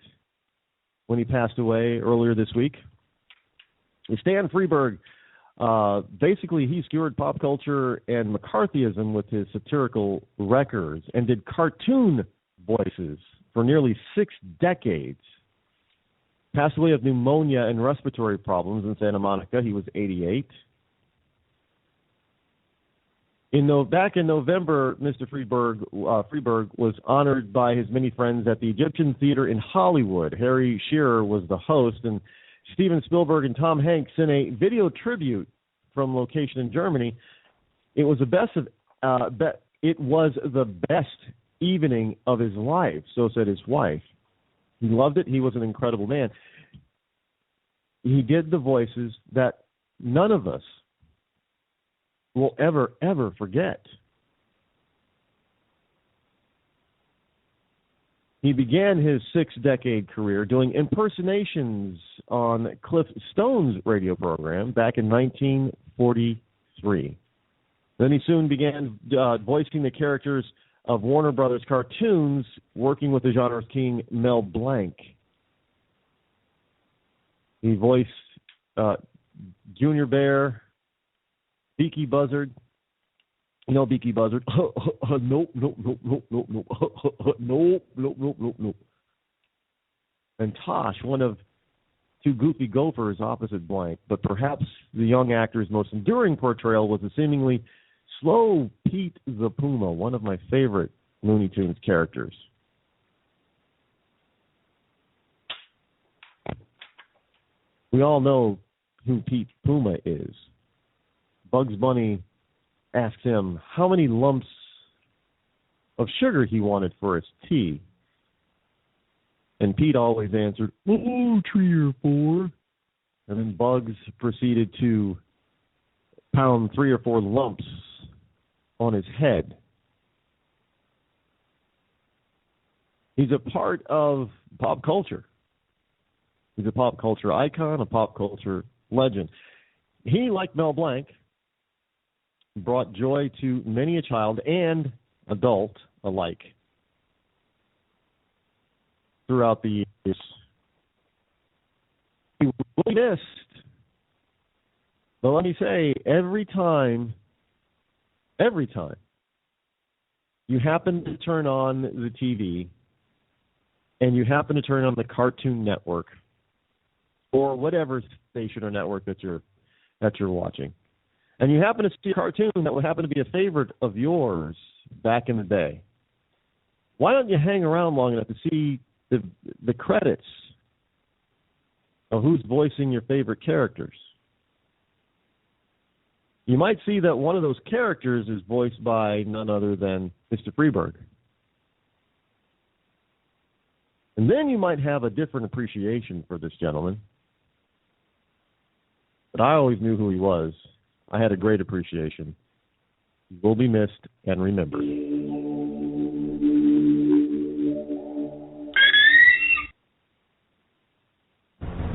when he passed away earlier this week. Stan Freberg, basically he skewered pop culture and McCarthyism with his satirical records and did cartoon voices for nearly 6 decades. Passed away of pneumonia and respiratory problems in Santa Monica. He was 88. Back in November, Mr. Freberg was honored by his many friends at the Egyptian Theater in Hollywood. Harry Shearer was the host, and Steven Spielberg and Tom Hanks sent a video tribute from location in Germany. It was the best evening of his life, so said his wife. He loved it. He was an incredible man. He did the voices that none of us will ever forget. He began his 6-decade career doing impersonations on Cliff Stone's radio program back in 1943. Then he soon began voicing the characters of Warner Brothers cartoons, working with the genre king Mel Blanc. He voiced Junior Bear, Beaky Buzzard. No, Beaky Buzzard. Nope. And Tosh, one of 2 goofy gophers opposite Blanc. But perhaps the young actor's most enduring portrayal was the seemingly slow Pete the Puma, one of my favorite Looney Tunes characters. We all know who Pete Puma is. Bugs Bunny asks him how many lumps of sugar he wanted for his tea. And Pete always answered, 3 or 4. And then Bugs proceeded to pound 3 or 4 lumps on his head. He's a part of pop culture. He's a pop culture icon, a pop culture legend. He, like Mel Blanc, brought joy to many a child and adult alike throughout the years. He was missed. But let me say, every time you happen to turn on the TV and you happen to turn on the Cartoon Network or whatever station or network that you're watching, and you happen to see a cartoon that would happen to be a favorite of yours back in the day, why don't you hang around long enough to see the credits of who's voicing your favorite characters? You might see that one of those characters is voiced by none other than Mr. Freberg. And then you might have a different appreciation for this gentleman. But I always knew who he was. I had a great appreciation. He will be missed and remembered.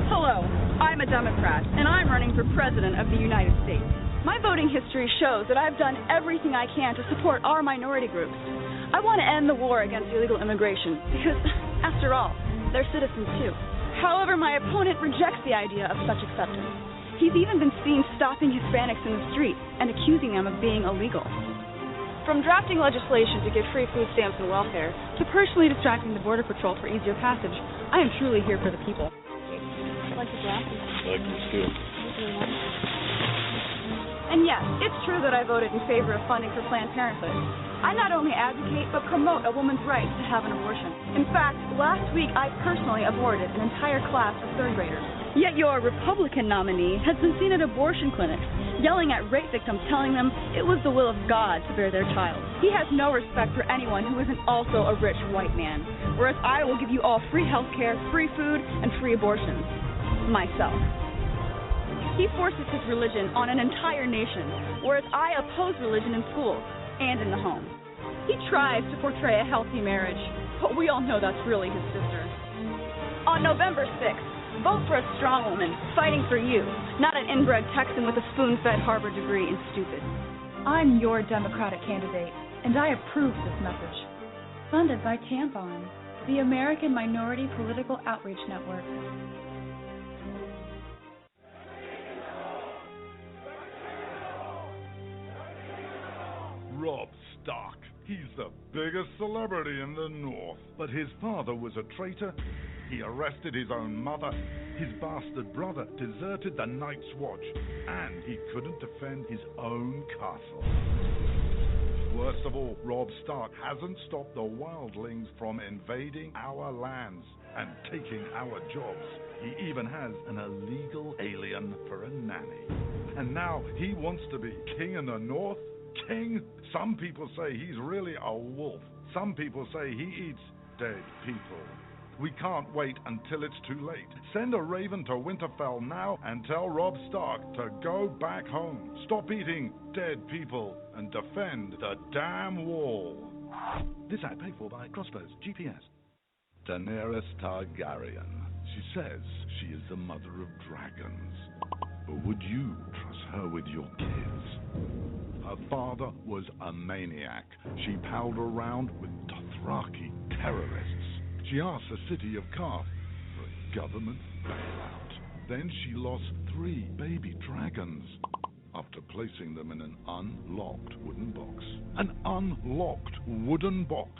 Hello, I'm a Democrat, and I'm running for President of the United States. My voting history shows that I've done everything I can to support our minority groups. I want to end the war against illegal immigration because, after all, they're citizens too. However, my opponent rejects the idea of such acceptance. He's even been seen stopping Hispanics in the street and accusing them of being illegal. From drafting legislation to give free food stamps and welfare, to personally distracting the Border Patrol for easier passage, I am truly here for the people. I'd like to draft. Like this too. And yes, it's true that I voted in favor of funding for Planned Parenthood. I not only advocate, but promote a woman's right to have an abortion. In fact, last week I personally aborted an entire class of third graders. Yet your Republican nominee has been seen at abortion clinics, yelling at rape victims, telling them it was the will of God to bear their child. He has no respect for anyone who isn't also a rich white man, whereas I will give you all free health care, free food, and free abortions. Myself. He forces his religion on an entire nation, whereas I oppose religion in schools and in the home. He tries to portray a healthy marriage, but we all know that's really his sister. On November 6th, vote for a strong woman fighting for you, not an inbred Texan with a spoon-fed Harvard degree and stupid. I'm your Democratic candidate, and I approve this message. Funded by Tampon, the American Minority Political Outreach Network. Rob Stark. He's the biggest celebrity in the North. But his father was a traitor. He arrested his own mother. His bastard brother deserted the Night's Watch. And he couldn't defend his own castle. Worst of all, Rob Stark hasn't stopped the wildlings from invading our lands and taking our jobs. He even has an illegal alien for a nanny. And now he wants to be king in the North? King? Some people say he's really a wolf. Some people say he eats dead people. We can't wait until it's too late. Send a raven to Winterfell now and tell Rob Stark to go back home. Stop eating dead people and defend the damn wall. This ad paid for by Crossbows GPS. Daenerys Targaryen. She says she is the mother of dragons. But would you trust her with your kids? Her father was a maniac. She palled around with Dothraki terrorists. She asked the city of Karth for a government bailout. Then she lost 3 baby dragons after placing them in an unlocked wooden box. An unlocked wooden box.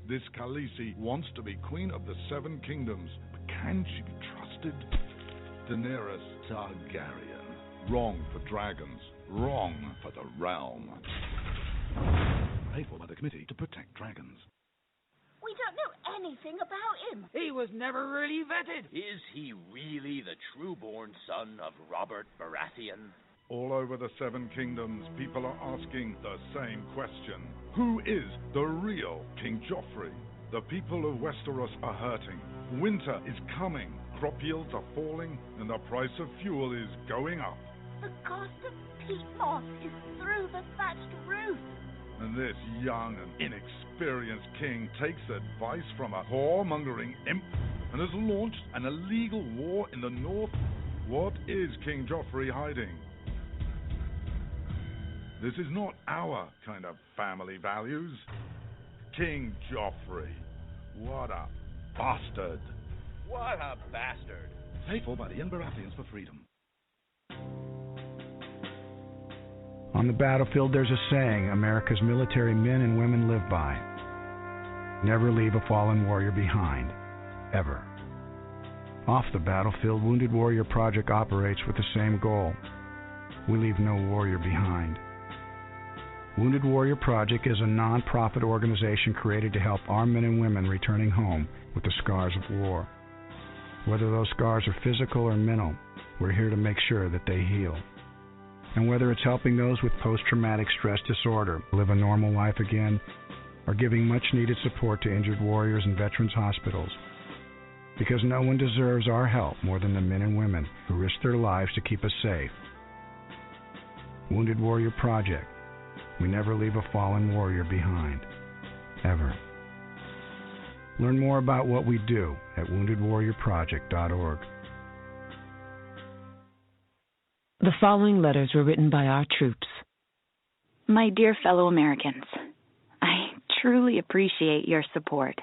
This Khaleesi wants to be queen of the 7 kingdoms, but can she be trusted? Daenerys Targaryen. Wrong for dragons. Wrong for the realm. Paid for by the Committee to Protect Dragons. We don't know anything about him. He was never really vetted. Is he really the true-born son of Robert Baratheon? All over the 7 kingdoms, people are asking the same question. Who is the real King Joffrey? The people of Westeros are hurting. Winter is coming. Crop yields are falling, and the price of fuel is going up. The cost of peat moss is through the thatched roof. And this young and inexperienced king takes advice from a whoremongering imp and has launched an illegal war in the north. What is King Joffrey hiding? This is not our kind of family values. King Joffrey. What a bastard. What a bastard. Paid for by the Baratheons for freedom. On the battlefield, there's a saying America's military men and women live by. Never leave a fallen warrior behind. Ever. Off the battlefield, Wounded Warrior Project operates with the same goal. We leave no warrior behind. Wounded Warrior Project is a non-profit organization created to help our men and women returning home with the scars of war. Whether those scars are physical or mental, we're here to make sure that they heal. And whether it's helping those with post-traumatic stress disorder live a normal life again, or giving much-needed support to injured warriors in veterans' hospitals. Because no one deserves our help more than the men and women who risk their lives to keep us safe. Wounded Warrior Project. We never leave a fallen warrior behind. Ever. Learn more about what we do at woundedwarriorproject.org. The following letters were written by our troops. My dear fellow Americans, I truly appreciate your support.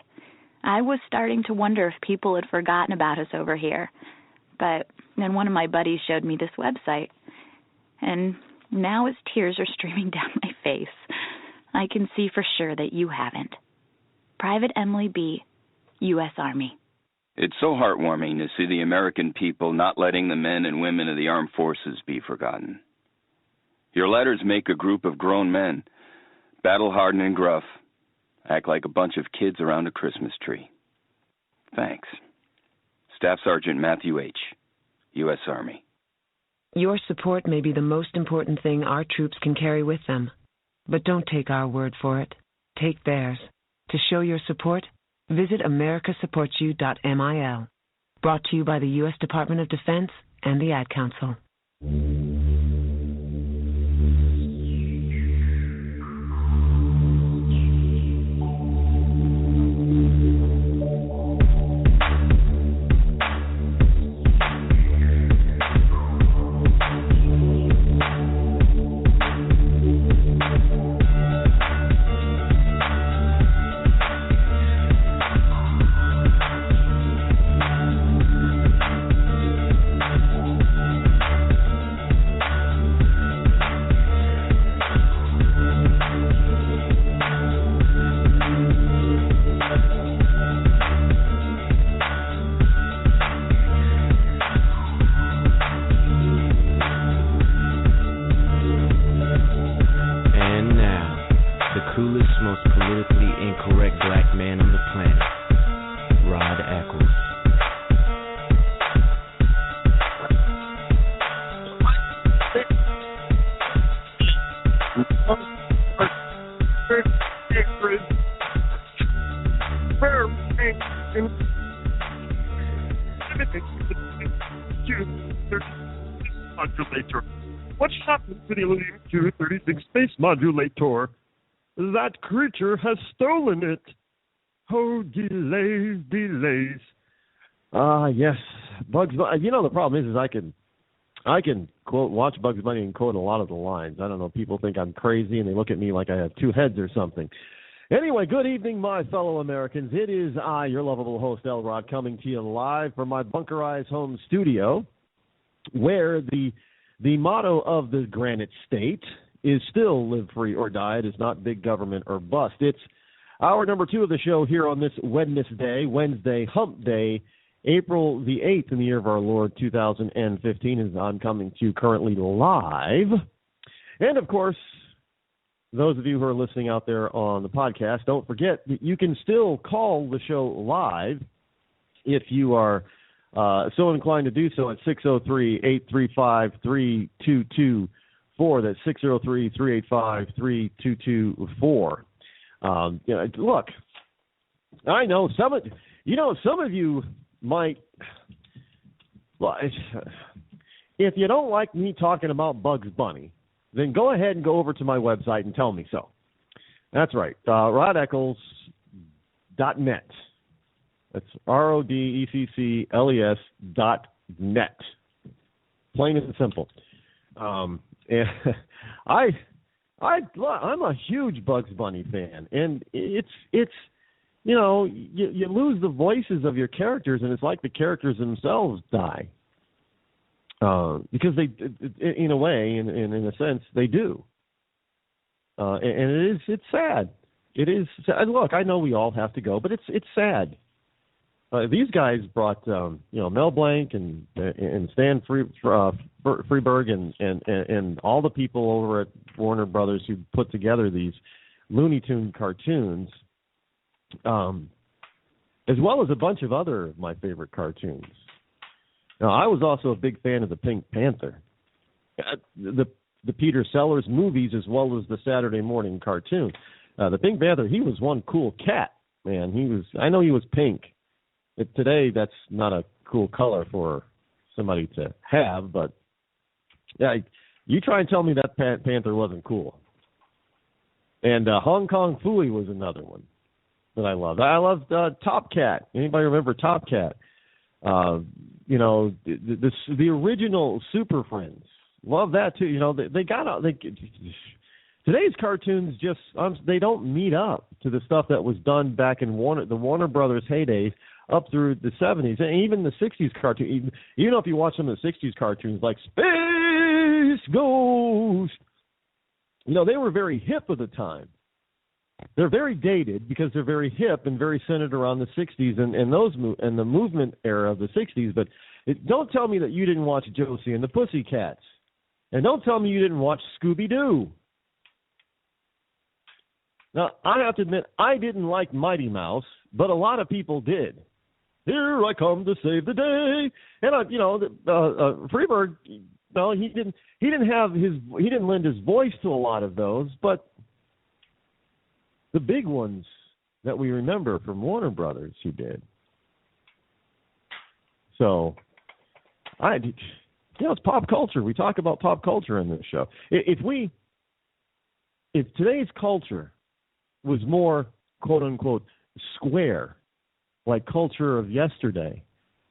I was starting to wonder if people had forgotten about us over here, but then one of my buddies showed me this website, and now as tears are streaming down my face, I can see for sure that you haven't. Private Emily B., U.S. Army. It's so heartwarming to see the American people not letting the men and women of the armed forces be forgotten. Your letters make a group of grown men, battle-hardened and gruff, act like a bunch of kids around a Christmas tree. Thanks. Staff Sergeant Matthew H., U.S. Army. Your support may be the most important thing our troops can carry with them. But don't take our word for it. Take theirs. To show your support, visit americasupportsyou.mil. Brought to you by the U.S. Department of Defense and the Ad Council. Rod Eccles. Modulator. What's happened to the Illusion 236 space modulator? That creature has stolen it. Oh, delays, delays. Yes, Bugs Bunny. You know, the problem is I can watch Bugs Bunny and quote a lot of the lines. I don't know, people think I'm crazy and they look at me like I have two heads or something. Anyway, good evening, my fellow Americans. It is I, your lovable host, El Rod, coming to you live from my bunkerized home studio, where the motto of the Granite State is still live free or die. It is not big government or bust. It's hour number 2 of the show here on this Wednesday, Hump Day, April the 8th in the year of our Lord 2015, as I'm coming to you currently live. And, of course, those of you who are listening out there on the podcast, don't forget that you can still call the show live if you are so inclined to do so at 603-835-3224. That's 603-385-3224. Look, I know some of you might. Well, if you don't like me talking about Bugs Bunny, then go ahead and go over to my website and tell me so. That's right, RodEccles.net. That's RODECCLES.net. Plain and simple. And I'm a huge Bugs Bunny fan, and it's you lose the voices of your characters, and it's like the characters themselves die. Because they, in a way, in a sense, they do. And it's sad. It is. Look, I know we all have to go, but it's sad. These guys brought, Mel Blanc and Stan Freberg and all the people over at Warner Brothers who put together these Looney Tune cartoons, as well as a bunch of other of my favorite cartoons. Now, I was also a big fan of the Pink Panther, the Peter Sellers movies, as well as the Saturday morning cartoon. The Pink Panther, he was one cool cat, man. I know he was pink. Today, that's not a cool color for somebody to have, but yeah, you try and tell me that Panther wasn't cool. And Hong Kong Phooey was another one that I loved. I loved Top Cat. Anybody remember Top Cat? The original Super Friends. Love that too. Today's cartoons just they don't meet up to the stuff that was done back in the Warner Brothers heydays up through the 70s, and even the 60s cartoons. Even if you watch some of the 60s cartoons like Space Ghost, they were very hip at the time. They're very dated because they're very hip and very centered around the 60s and the movement era of the 60s. But don't tell me that you didn't watch Josie and the Pussycats. And don't tell me you didn't watch Scooby-Doo. Now, I have to admit, I didn't like Mighty Mouse, but a lot of people did. Here I come to save the day, and Freebird. Well, he didn't lend his voice to a lot of those, but the big ones that we remember from Warner Brothers, he did. So, it's pop culture. We talk about pop culture in this show. If today's culture was more, quote unquote, square, like culture of yesterday,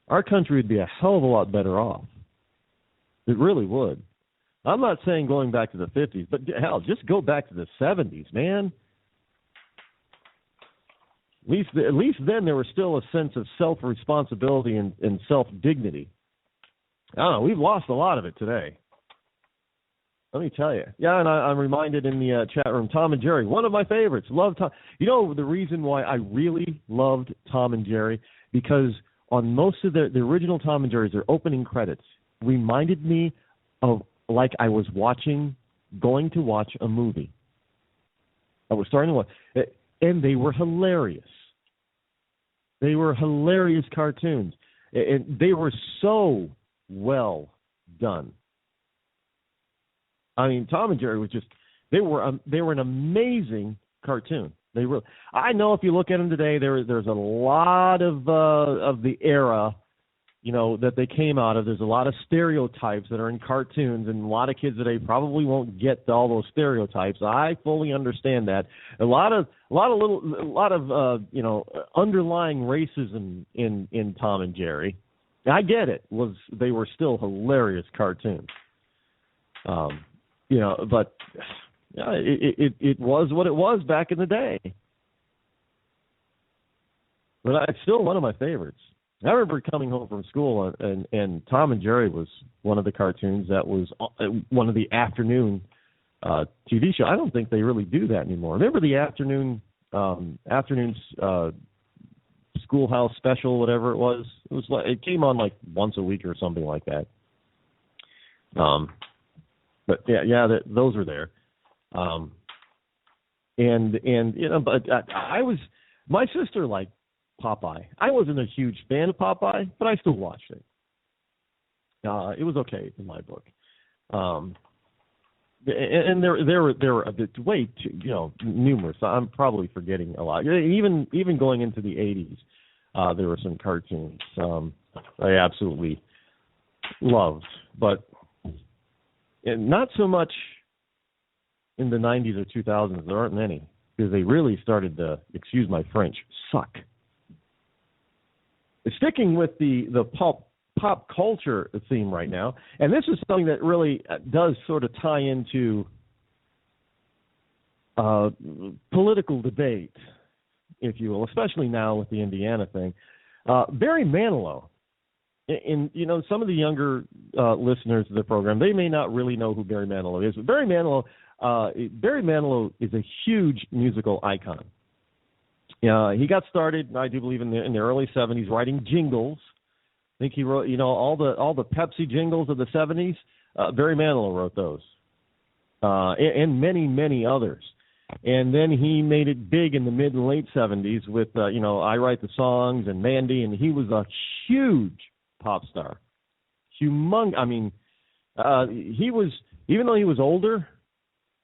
our country would be a hell of a lot better off. It really would. I'm not saying going back to the 50s, but hell, just go back to the 70s, man. At least then there was still a sense of self-responsibility and self-dignity. I don't know, we've lost a lot of it today. Let me tell you. Yeah, and I'm reminded in the chat room, Tom and Jerry, one of my favorites. Love Tom. You know the reason why I really loved Tom and Jerry? Because on most of the original Tom and Jerry's, their opening credits reminded me of like I was going to watch a movie. I was starting to watch, and they were hilarious. They were hilarious cartoons, and they were so well done. I mean, Tom and Jerry was they were an amazing cartoon. They really. I know if you look at them today, there's a lot of the era, that they came out of. There's a lot of stereotypes that are in cartoons, and a lot of kids today probably won't get all those stereotypes. I fully understand that. A lot of underlying racism in Tom and Jerry. I get it. They were still hilarious cartoons. But it was what it was back in the day. But it's still one of my favorites. I remember coming home from school, and Tom and Jerry was one of the cartoons that was one of the afternoon TV shows. I don't think they really do that anymore. Remember the afternoon schoolhouse special, whatever it was? It was like it came on like once a week or something like that. But those were there. But my sister liked Popeye. I wasn't a huge fan of Popeye, but I still watched it. It was okay in my book. And there were way too, numerous. I'm probably forgetting a lot. Even going into the 80s, there were some cartoons I absolutely loved, but not so much in the 90s or 2000s. There aren't many because they really started to, excuse my French, suck. Sticking with the pop culture theme right now, and this is something that really does sort of tie into political debate, if you will, especially now with the Indiana thing. Barry Manilow, some of the younger listeners of the program, they may not really know who Barry Manilow is, but Barry Manilow is a huge musical icon. He got started, I do believe, in the early 70s writing jingles. I think he wrote, all the Pepsi jingles of the 70s. Barry Manilow wrote those, and many, many others. And then he made it big in the mid and late 70s with, I Write the Songs and Mandy, and he was a huge pop star. He was, even though he was older,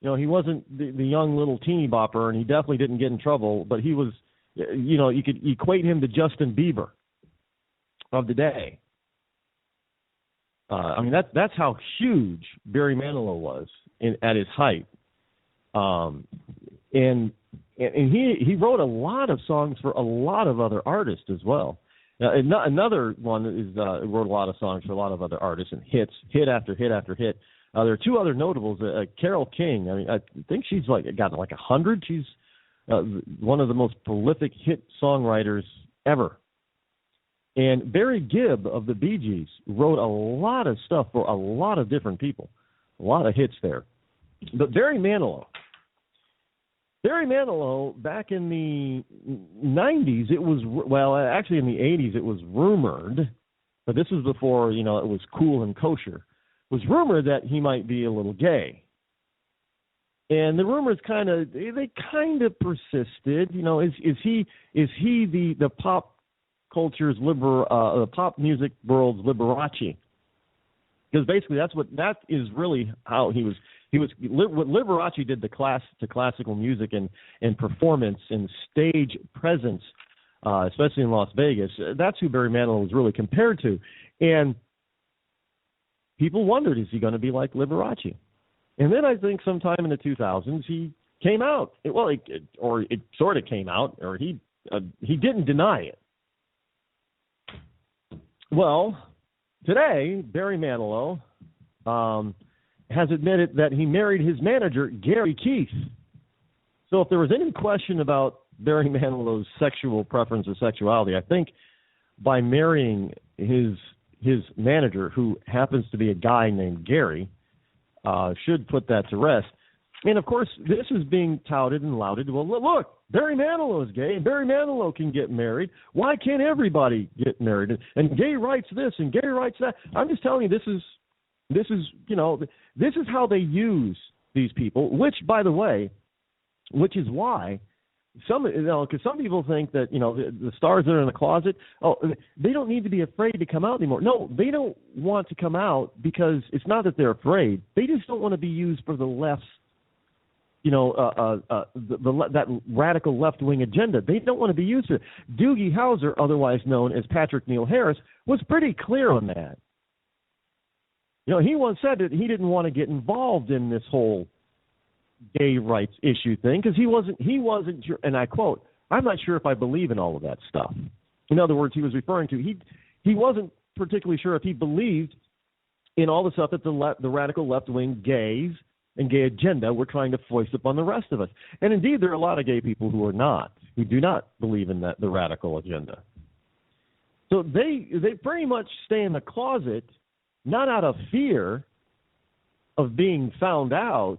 he wasn't the young little teeny bopper, and he definitely didn't get in trouble, but he was, you could equate him to Justin Bieber of the day. That's how huge Barry Manilow was at his height. And he wrote a lot of songs for a lot of other artists as well. Another one is wrote a lot of songs for a lot of other artists and hit after hit after hit. There are two other notables. Carole King. I think she's got 100. She's one of the most prolific hit songwriters ever. And Barry Gibb of the Bee Gees wrote a lot of stuff for a lot of different people. A lot of hits there. But Barry Manilow, back in the 90s, actually in the 80s, it was rumored, but this was before, it was cool and kosher, was rumored that he might be a little gay. And the rumors kind of persisted. You know, is he the pop culture's the pop music world's Liberace? Because basically that is really how he was what Liberace did to classical music and performance and stage presence, especially in Las Vegas. That's who Barry Manilow was really compared to. And people wondered, is he going to be like Liberace? And then I think sometime in the 2000s he came out. It sort of came out, or he didn't deny it. Well, today Barry Manilow has admitted that he married his manager, Gary Keith. So if there was any question about Barry Manilow's sexual preference or sexuality, I think by marrying his manager, who happens to be a guy named Gary, should put that to rest. And, of course, this is being touted and lauded. Well, look, Barry Manilow is gay, and Barry Manilow can get married. Why can't everybody get married? And gay writes this, and gay writes that. I'm just telling you, this is how they use these people, which, by the way, which is why because some people think that, the stars that are in the closet, they don't need to be afraid to come out anymore. No, they don't want to come out because it's not that they're afraid. They just don't want to be used for the left's, that radical left-wing agenda. They don't want to be used for it. Doogie Howser, otherwise known as Patrick Neil Harris, was pretty clear on that. He once said that he didn't want to get involved in this whole gay rights issue thing because he wasn't sure, and I quote, "I'm not sure if I believe in all of that stuff." In other words, he was referring to he wasn't particularly sure if he believed in all the stuff that the radical left-wing gays and gay agenda were trying to foist upon the rest of us. And indeed, there are a lot of gay people who do not believe in the radical agenda. So they pretty much stay in the closet, not out of fear of being found out,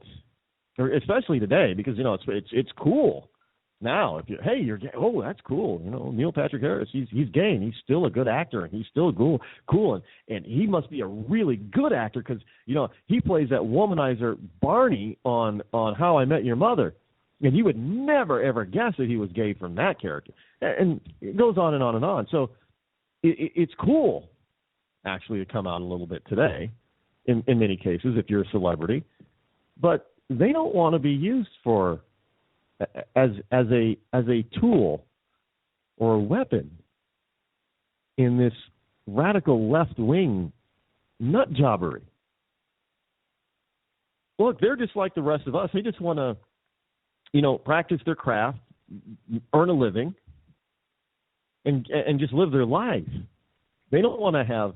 or especially today, because it's cool now. If you're gay, oh, that's cool. Neil Patrick Harris, he's gay and he's still a good actor and he's still cool and he must be a really good actor because he plays that womanizer Barney on How I Met Your Mother, and you would never ever guess that he was gay from that character. And it goes on and on and on. So it's cool actually to come out a little bit today in many cases if you're a celebrity, but they don't want to be used for as a tool or a weapon in this radical left wing nut jobbery. Look, they're just like the rest of us. They just want to, practice their craft, earn a living, and just live their lives. They don't want to have,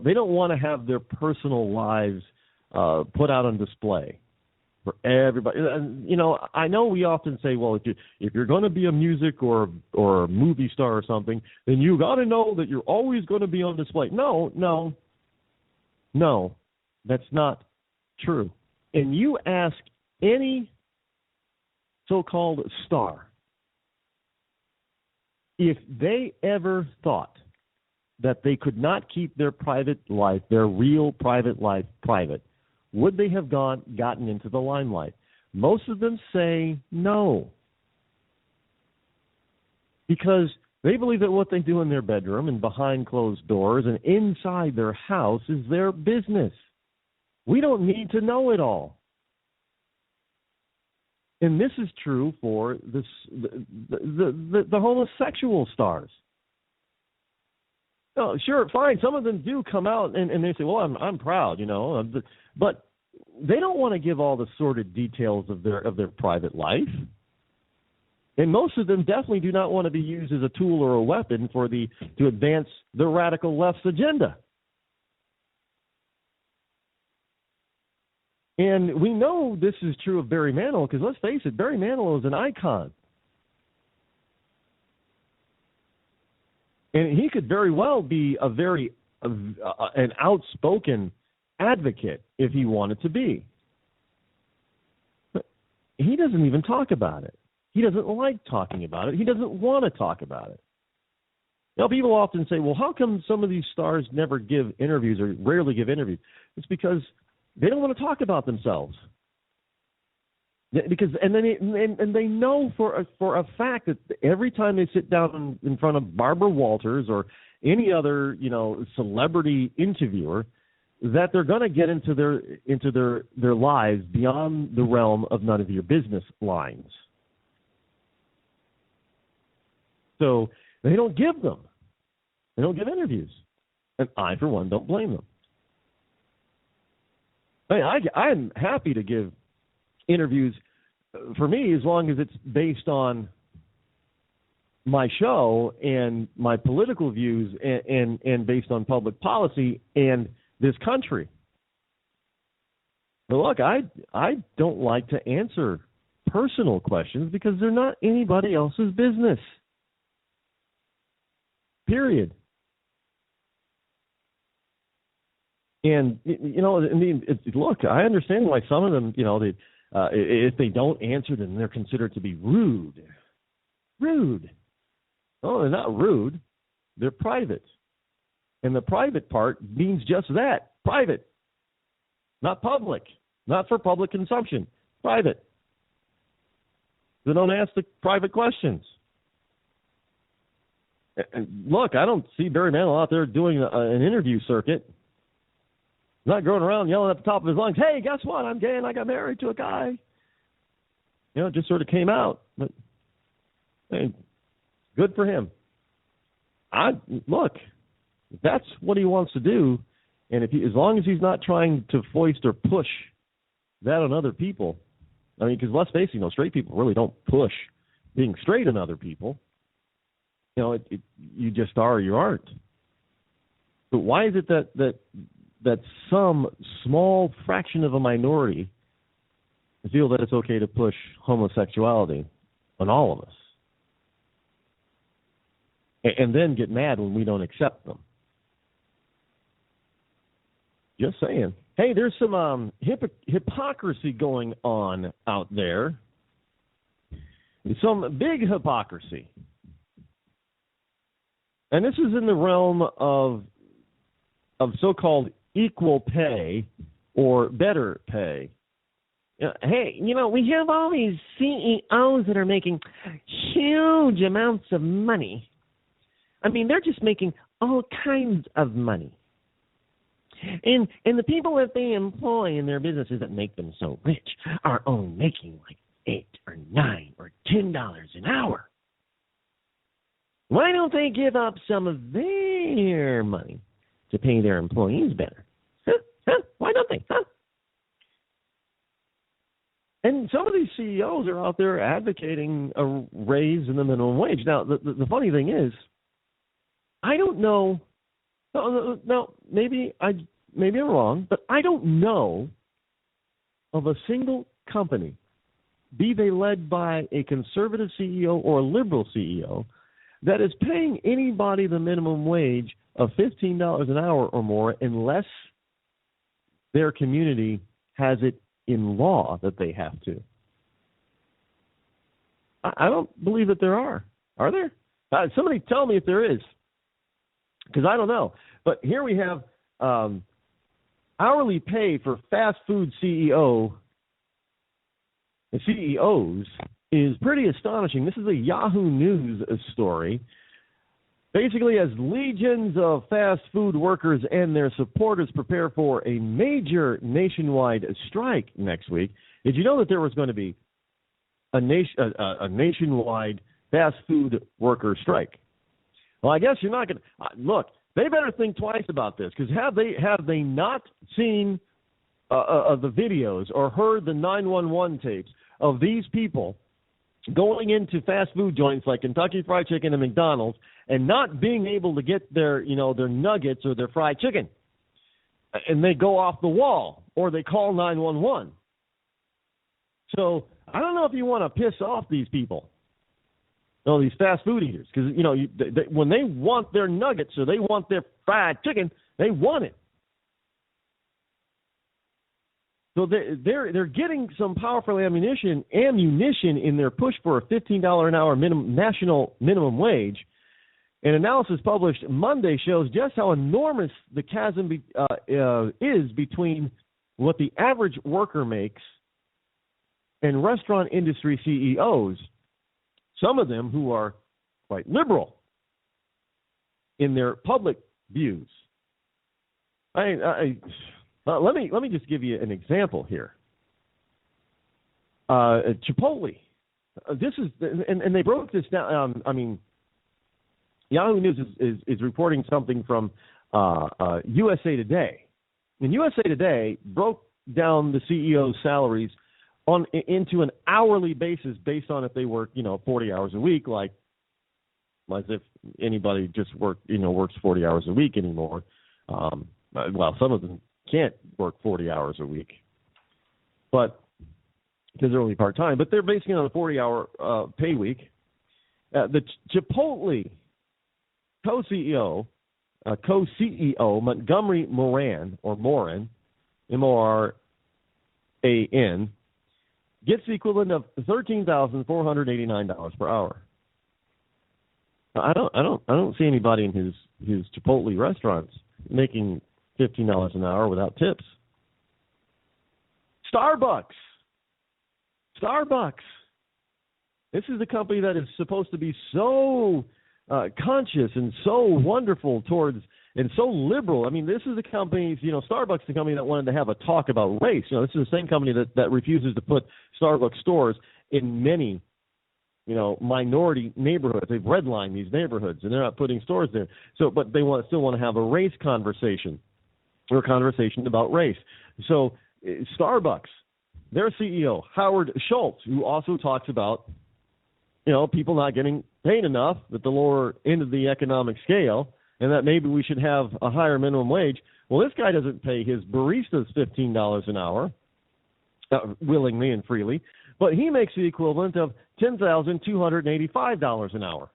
they don't want to have their personal lives put out on display for everybody. I know we often say, well, if you're going to be a music or a movie star or something, then you got to know that you're always going to be on display. No, that's not true. And you ask any so-called star if they ever thought that they could not keep their private life, their real private life, private, would they have gotten into the limelight? Most of them say no. Because they believe that what they do in their bedroom and behind closed doors and inside their house is their business. We don't need to know it all. And this is true for the homosexual stars. Oh, sure, fine. Some of them do come out and they say, well, I'm proud, but they don't want to give all the sordid details of their private life. And most of them definitely do not want to be used as a tool or a weapon to advance the radical left's agenda. And we know this is true of Barry Manilow because let's face it, Barry Manilow is an icon. And he could very well be an outspoken advocate if he wanted to be. But he doesn't even talk about it. He doesn't like talking about it. He doesn't want to talk about it. People often say, well, how come some of these stars never give interviews or rarely give interviews? It's because they don't want to talk about themselves. Because they know for a fact that every time they sit down in front of Barbara Walters or any other celebrity interviewer, that they're going to get into their lives beyond the realm of none of your business lines. So they don't give them. They don't give interviews, and I, for one, don't blame them. I'm happy to give interviews, for me, as long as it's based on my show and my political views and based on public policy and this country. But look, I don't like to answer personal questions because they're not anybody else's business. Period. And, look, I understand why some of them, if they don't answer, then they're considered to be rude. Rude. Oh, they're not rude. They're private. And the private part means just that, private. Not public. Not for public consumption. Private. They don't ask the private questions. And look, I don't see Barry Manilow out there doing an interview circuit. Not going around yelling at the top of his lungs, hey, guess what? I'm gay and I got married to a guy. It just sort of came out. But, hey, good for him. Look, if that's what he wants to do, and as long as he's not trying to foist or push that on other people, because let's face it, straight people really don't push being straight on other people. You just are or you aren't. But why is it that some small fraction of a minority feel that it's okay to push homosexuality on all of us? And then get mad when we don't accept them. Just saying. Hey, there's some hypocrisy going on out there. Some big hypocrisy. And this is in the realm of so-called equal pay or better pay. Hey, we have all these CEOs that are making huge amounts of money. They're just making all kinds of money. And the people that they employ in their businesses that make them so rich are only making like $8 or $9 or $10 an hour. Why don't they give up some of their money to pay their employees better? Why don't they? And some of these CEOs are out there advocating a raise in the minimum wage. Now, the funny thing is, I don't know. No, maybe I'm wrong, but I don't know of a single company, be they led by a conservative CEO or a liberal CEO, that is paying anybody the minimum wage of $15 an hour or more unless their community has it in law that they have to. I don't believe that there are. Are there? Somebody tell me if there is, because I don't know. But here we have hourly pay for fast food CEOs is pretty astonishing. This is a Yahoo News story. Basically, as legions of fast food workers and their supporters prepare for a major nationwide strike next week, did you know that there was going to be a nationwide fast food worker strike? Well, I guess you're not going to look. They better think twice about this, because have they not seen the videos or heard the 911 tapes of these people going into fast food joints like Kentucky Fried Chicken and McDonald's and not being able to get their nuggets or their fried chicken, and they go off the wall or they call 911. So I don't know if you want to piss off these people, these fast food eaters, because when they want their nuggets or they want their fried chicken, they want it. So they're getting some powerful ammunition in their push for a $15 an hour national minimum wage. An analysis published Monday shows just how enormous the chasm is between what the average worker makes and restaurant industry CEOs, some of them who are quite liberal in their public views. Let me just give you an example here. Chipotle. This is, and they broke this down. Yahoo News is reporting something from USA Today. And USA Today broke down the CEO's salaries into an hourly basis based on if they work, 40 hours a week, like as if anybody just works 40 hours a week anymore. Well, some of them can't work 40 hours a week, but because they're only part-time. But they're basing it on a 40-hour pay week. The Chipotle co-CEO Montgomery Moran, M-O-R-A-N, gets the equivalent of $13,489 per hour. I don't see anybody in his Chipotle restaurants making $15 an hour without tips. Starbucks. This is the company that is supposed to be so conscious and so wonderful towards and so liberal. I mean, this is the company, Starbucks is the company that wanted to have a talk about race. This is the same company that refuses to put Starbucks stores in many, minority neighborhoods. They've redlined these neighborhoods, and they're not putting stores there. But they still want to have a race conversation or a conversation about race. So Starbucks, their CEO, Howard Schultz, who also talks about, people not getting paid enough at the lower end of the economic scale, and that maybe we should have a higher minimum wage. Well, this guy doesn't pay his baristas $15 an hour, willingly and freely, but he makes the equivalent of $10,285 an hour.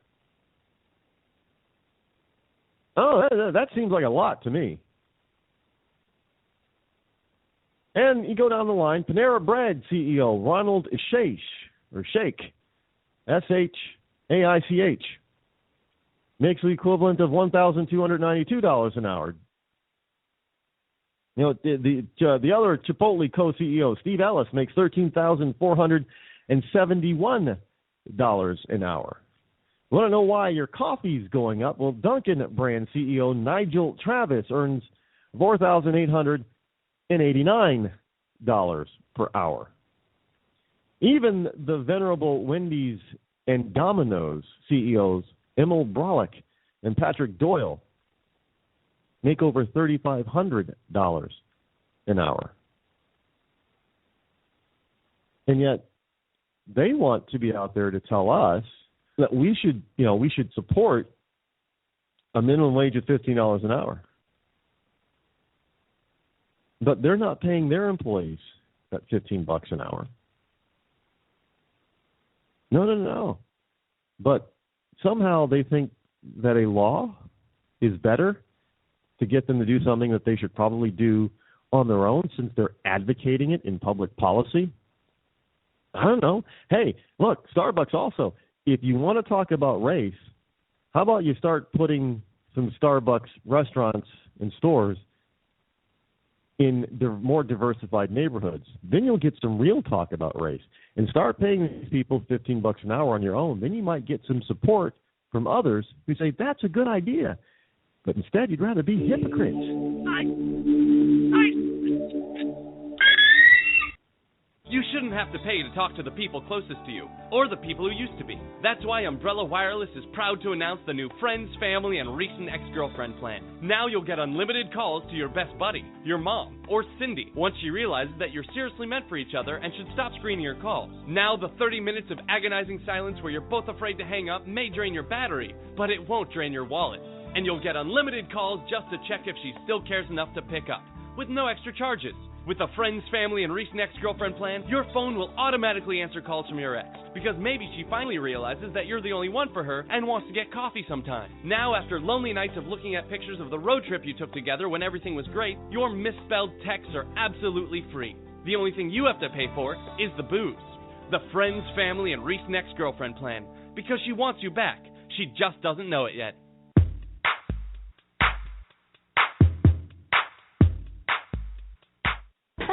Oh, that seems like a lot to me. And you go down the line, Panera Bread CEO Ronald Sheikh, S-H-A-I-C-H, makes the equivalent of $1,292 an hour. The other Chipotle co-CEO, Steve Ellis, makes $13,471 an hour. You want to know why your coffee's going up? Well, Dunkin' brand CEO Nigel Travis earns $4,889 per hour. Even the venerable Wendy's and Domino's CEOs, Emil Brolick and Patrick Doyle, make over $3,500 an hour. And yet they want to be out there to tell us that we should support a minimum wage of $15 an hour. But they're not paying their employees that $15 an hour. No. But somehow they think that a law is better to get them to do something that they should probably do on their own since they're advocating it in public policy. I don't know. Hey, look, Starbucks also, if you want to talk about race, how about you start putting some Starbucks restaurants and stores in the more diversified neighborhoods? Then you'll get some real talk about race. And start paying these people $15 an hour on your own. Then you might get some support from others who say, that's a good idea. But instead, you'd rather be hypocrites. You shouldn't have to pay to talk to the people closest to you, or the people who used to be. That's why Umbrella Wireless is proud to announce the new Friends, Family, and Recent Ex-Girlfriend plan. Now you'll get unlimited calls to your best buddy, your mom, or Cindy, once she realizes that you're seriously meant for each other and should stop screening your calls. Now the 30 minutes of agonizing silence where you're both afraid to hang up may drain your battery, but it won't drain your wallet. And you'll get unlimited calls just to check if she still cares enough to pick up, with no extra charges. With the Friends, Family, and Recent Ex-Girlfriend plan, your phone will automatically answer calls from your ex, because maybe she finally realizes that you're the only one for her and wants to get coffee sometime. Now, after lonely nights of looking at pictures of the road trip you took together when everything was great, your misspelled texts are absolutely free. The only thing you have to pay for is the booze. The Friends, Family, and Recent Ex-Girlfriend plan, because she wants you back. She just doesn't know it yet.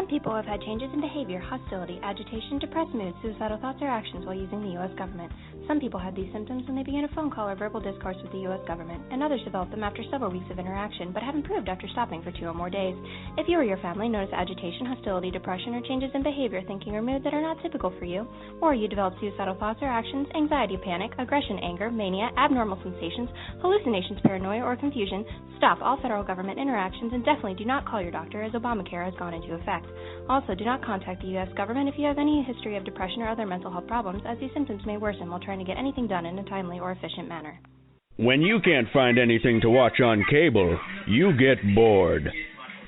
Some people have had changes in behavior, hostility, agitation, depressed mood, suicidal thoughts, or actions while using the U.S. government. Some people had these symptoms when they began a phone call or verbal discourse with the U.S. government, and others developed them after several weeks of interaction, but have improved after stopping for 2 or more days. If you or your family notice agitation, hostility, depression, or changes in behavior, thinking, or mood that are not typical for you, or you develop suicidal thoughts or actions, anxiety, panic, aggression, anger, mania, abnormal sensations, hallucinations, paranoia, or confusion, stop all federal government interactions and definitely do not call your doctor as Obamacare has gone into effect. Also, do not contact the U.S. government if you have any history of depression or other mental health problems, as these symptoms may worsen while trying to get anything done in a timely or efficient manner. When you can't find anything to watch on cable, you get bored.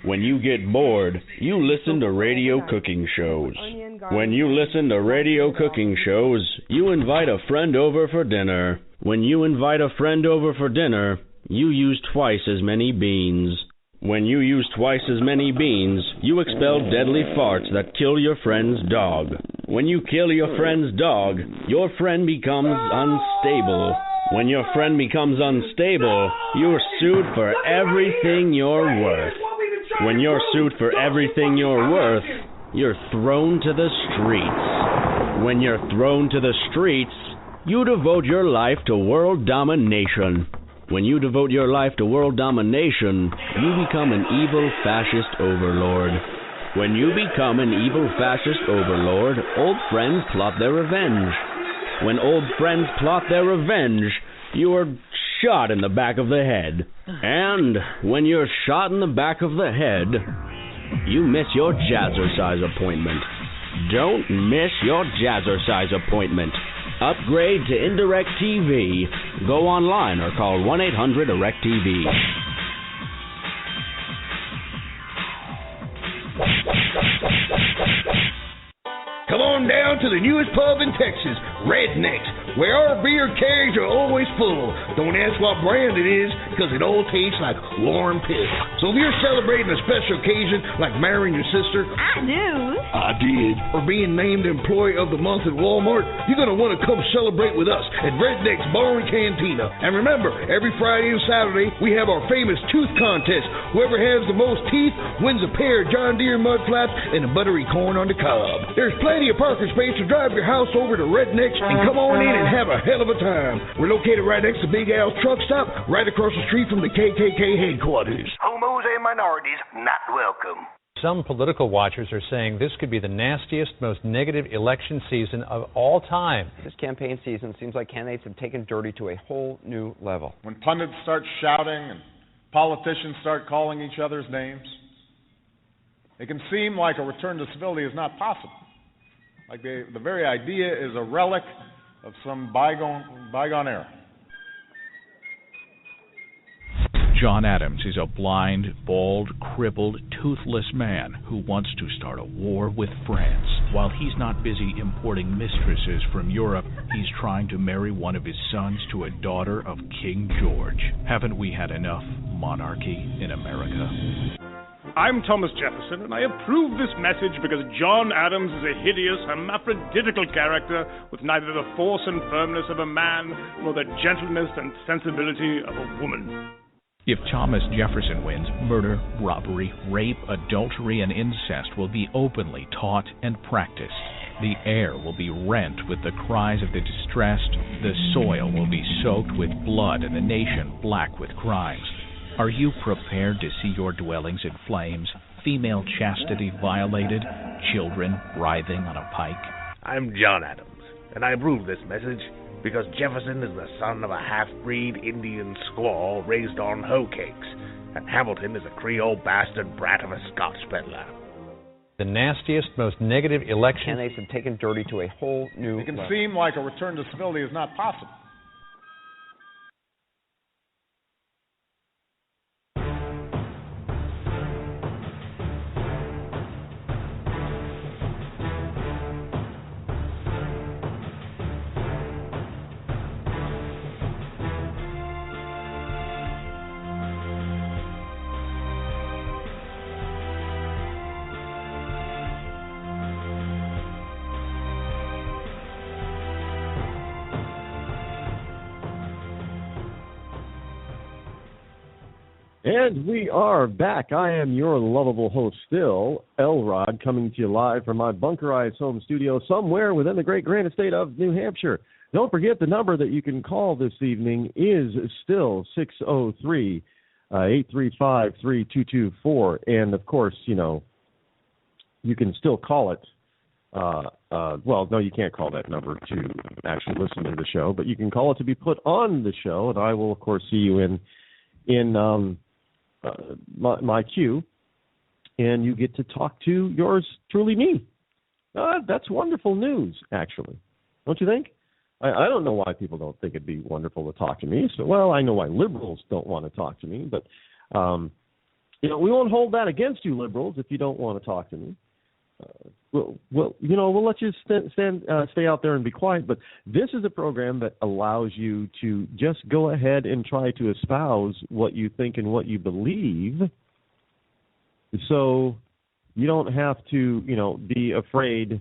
When you get bored, you listen to radio cooking shows. When you listen to radio cooking shows, you invite a friend over for dinner. When you invite a friend over for dinner, you use twice as many beans. When you use twice as many beans, you expel deadly farts that kill your friend's dog. When you kill your friend's dog, your friend becomes unstable. When your friend becomes unstable, you're sued for everything you're worth. When you're sued for everything you're worth, you're thrown to the streets. When you're thrown to the streets, you devote your life to world domination. When you devote your life to world domination, you become an evil fascist overlord. When you become an evil fascist overlord, old friends plot their revenge. When old friends plot their revenge, you are shot in the back of the head. And when you're shot in the back of the head, you miss your jazzercise appointment. Don't miss your jazzercise appointment. Upgrade to Indirect TV. Go online or call 1-800-IRECT-TV. Come on down to the newest pub in Texas, Rednecks, where our beer kegs are always full. Don't ask what brand it is, because it all tastes like warm piss. So if you're celebrating a special occasion, like marrying your sister, I do. I did, or being named Employee of the Month at Walmart, you're going to want to come celebrate with us at Redneck's Bar and Cantina. And remember, every Friday and Saturday, we have our famous tooth contest. Whoever has the most teeth wins a pair of John Deere mud flaps and a buttery corn on the cob. There's plenty of parking space to drive your house over to Redneck's and come on in and have a hell of a time. We're located right next to Big Al's truck stop, right across the street from the KKK headquarters. Homos and minorities not welcome. Some political watchers are saying this could be the nastiest, most negative election season of all time. This campaign season seems like candidates have taken dirty to a whole new level. When pundits start shouting and politicians start calling each other's names, it can seem like a return to civility is not possible. Like the very idea is a relic of some bygone era. John Adams is a blind, bald, crippled, toothless man who wants to start a war with France. While he's not busy importing mistresses from Europe, he's trying to marry one of his sons to a daughter of King George. Haven't we had enough monarchy in America? I'm Thomas Jefferson, and I approve this message because John Adams is a hideous, hermaphroditical character with neither the force and firmness of a man nor the gentleness and sensibility of a woman. If Thomas Jefferson wins, murder, robbery, rape, adultery, and incest will be openly taught and practiced. The air will be rent with the cries of the distressed, the soil will be soaked with blood, and the nation black with crimes. Are you prepared to see your dwellings in flames, female chastity violated, children writhing on a pike? I'm John Adams, and I approve this message because Jefferson is the son of a half-breed Indian squaw raised on hoe cakes, and Hamilton is a Creole bastard brat of a Scotch peddler. The nastiest, most negative election. Candidates have taken dirty to a whole new It can level. seem like a return to civility is not possible. And we are back. I am your lovable host still, Elrod, coming to you live from my bunkerized home studio somewhere within the great grand state of New Hampshire. Don't forget the number that you can call this evening is still 603-835-3224. And, of course, you know, you can still call it. Well, no, you can't call that number to actually listen to the show, but you can call it to be put on the show, and I will, of course, see you in my queue, and you get to talk to yours truly, me. That's wonderful news, actually. Don't you think? I don't know why people don't think it'd be wonderful to talk to me. So, well, I know why liberals don't want to talk to me, but you know, we won't hold that against you, liberals, if you don't want to talk to me. Well, you know, we'll let you stay out there and be quiet, but this is a program that allows you to just go ahead and try to espouse what you think and what you believe, so you don't have to, you know, be afraid.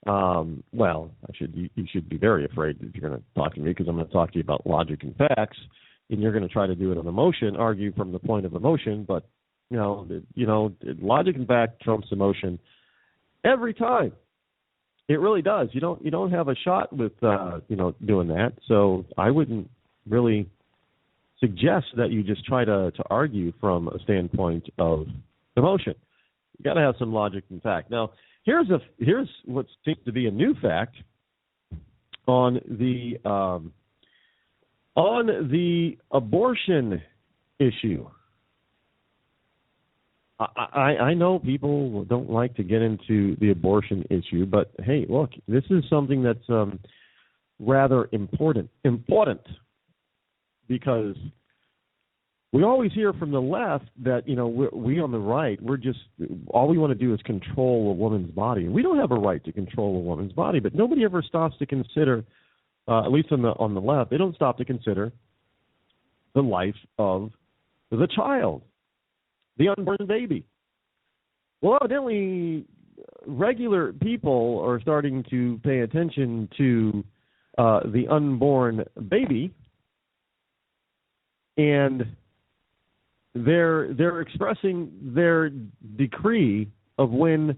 Well, you should be very afraid if you're going to talk to me, because I'm going to talk to you about logic and facts, and you're going to try to do it on emotion, argue from the point of emotion, but you know, logic and fact trumps emotion. Every time, it really does. You don't have a shot with doing that. So I wouldn't really suggest that you just try to argue from a standpoint of emotion. You got to have some logic and fact. Now, here's what seems to be a new fact on the abortion issue. I know people don't like to get into the abortion issue, but hey, look, this is something that's rather important, because we always hear from the left that, you know, we on the right, we're just, all we want to do is control a woman's body. And we don't have a right to control a woman's body, but nobody ever stops to consider, at least on the left, they don't stop to consider the life of the child, the unborn baby. Well, evidently, regular people are starting to pay attention to the unborn baby, and they're expressing their decree of when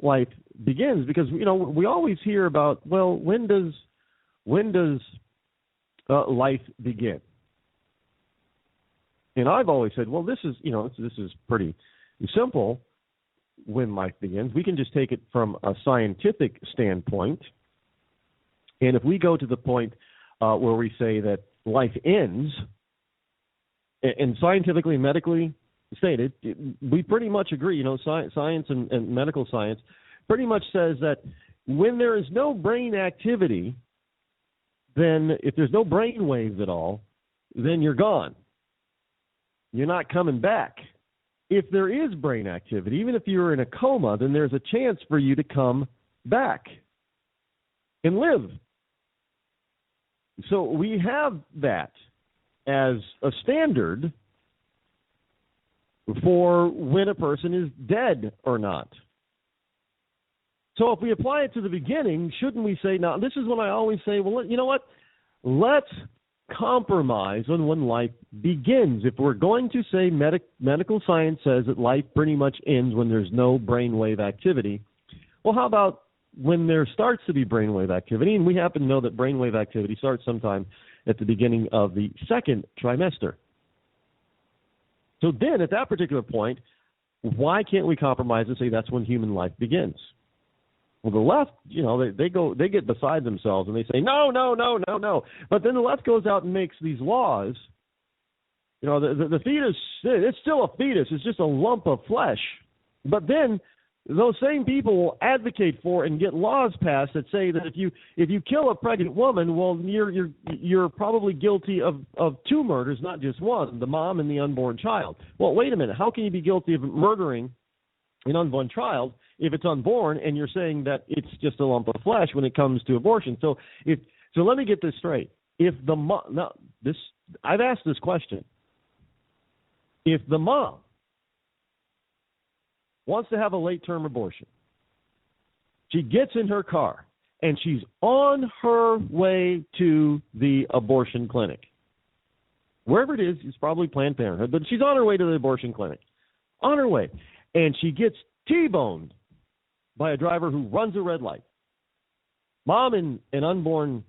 life begins, because, you know, we always hear about, well, when does life begin? And I've always said, well, this is pretty simple. When life begins, we can just take it from a scientific standpoint, and if we go to the point where we say that life ends, and scientifically and medically stated, we pretty much agree. You know, science and medical science pretty much says that when there is no brain activity, then if there's no brain waves at all, then you're gone. You're not coming back. If there is brain activity, even if you're in a coma, then there's a chance for you to come back and live. So we have that as a standard for when a person is dead or not. So if we apply it to the beginning, shouldn't we say, now this is when I always say, well, you know what, let's compromise on when life begins. If we're going to say medical science says that life pretty much ends when there's no brainwave activity, well, how about when there starts to be brainwave activity? And we happen to know that brainwave activity starts sometime at the beginning of the second trimester. So then, at that particular point, why can't we compromise and say that's when human life begins? Well, the left, you know, they get beside themselves and they say, no. But then the left goes out and makes these laws. You know, the fetus, it's still a fetus. It's just a lump of flesh. But then those same people will advocate for and get laws passed that say that if you kill a pregnant woman, well, you're probably guilty of two murders, not just one, the mom and the unborn child. Well, wait a minute. How can you be guilty of murdering an unborn child if it's unborn, and you're saying that it's just a lump of flesh when it comes to abortion? So let me get this straight. I've asked this question. If the mom wants to have a late-term abortion, she gets in her car and she's on her way to the abortion clinic, Wherever it is, it's probably Planned Parenthood, but she's on her way to the abortion clinic. On her way. And she gets T-boned by a driver who runs a red light. Mom and an unborn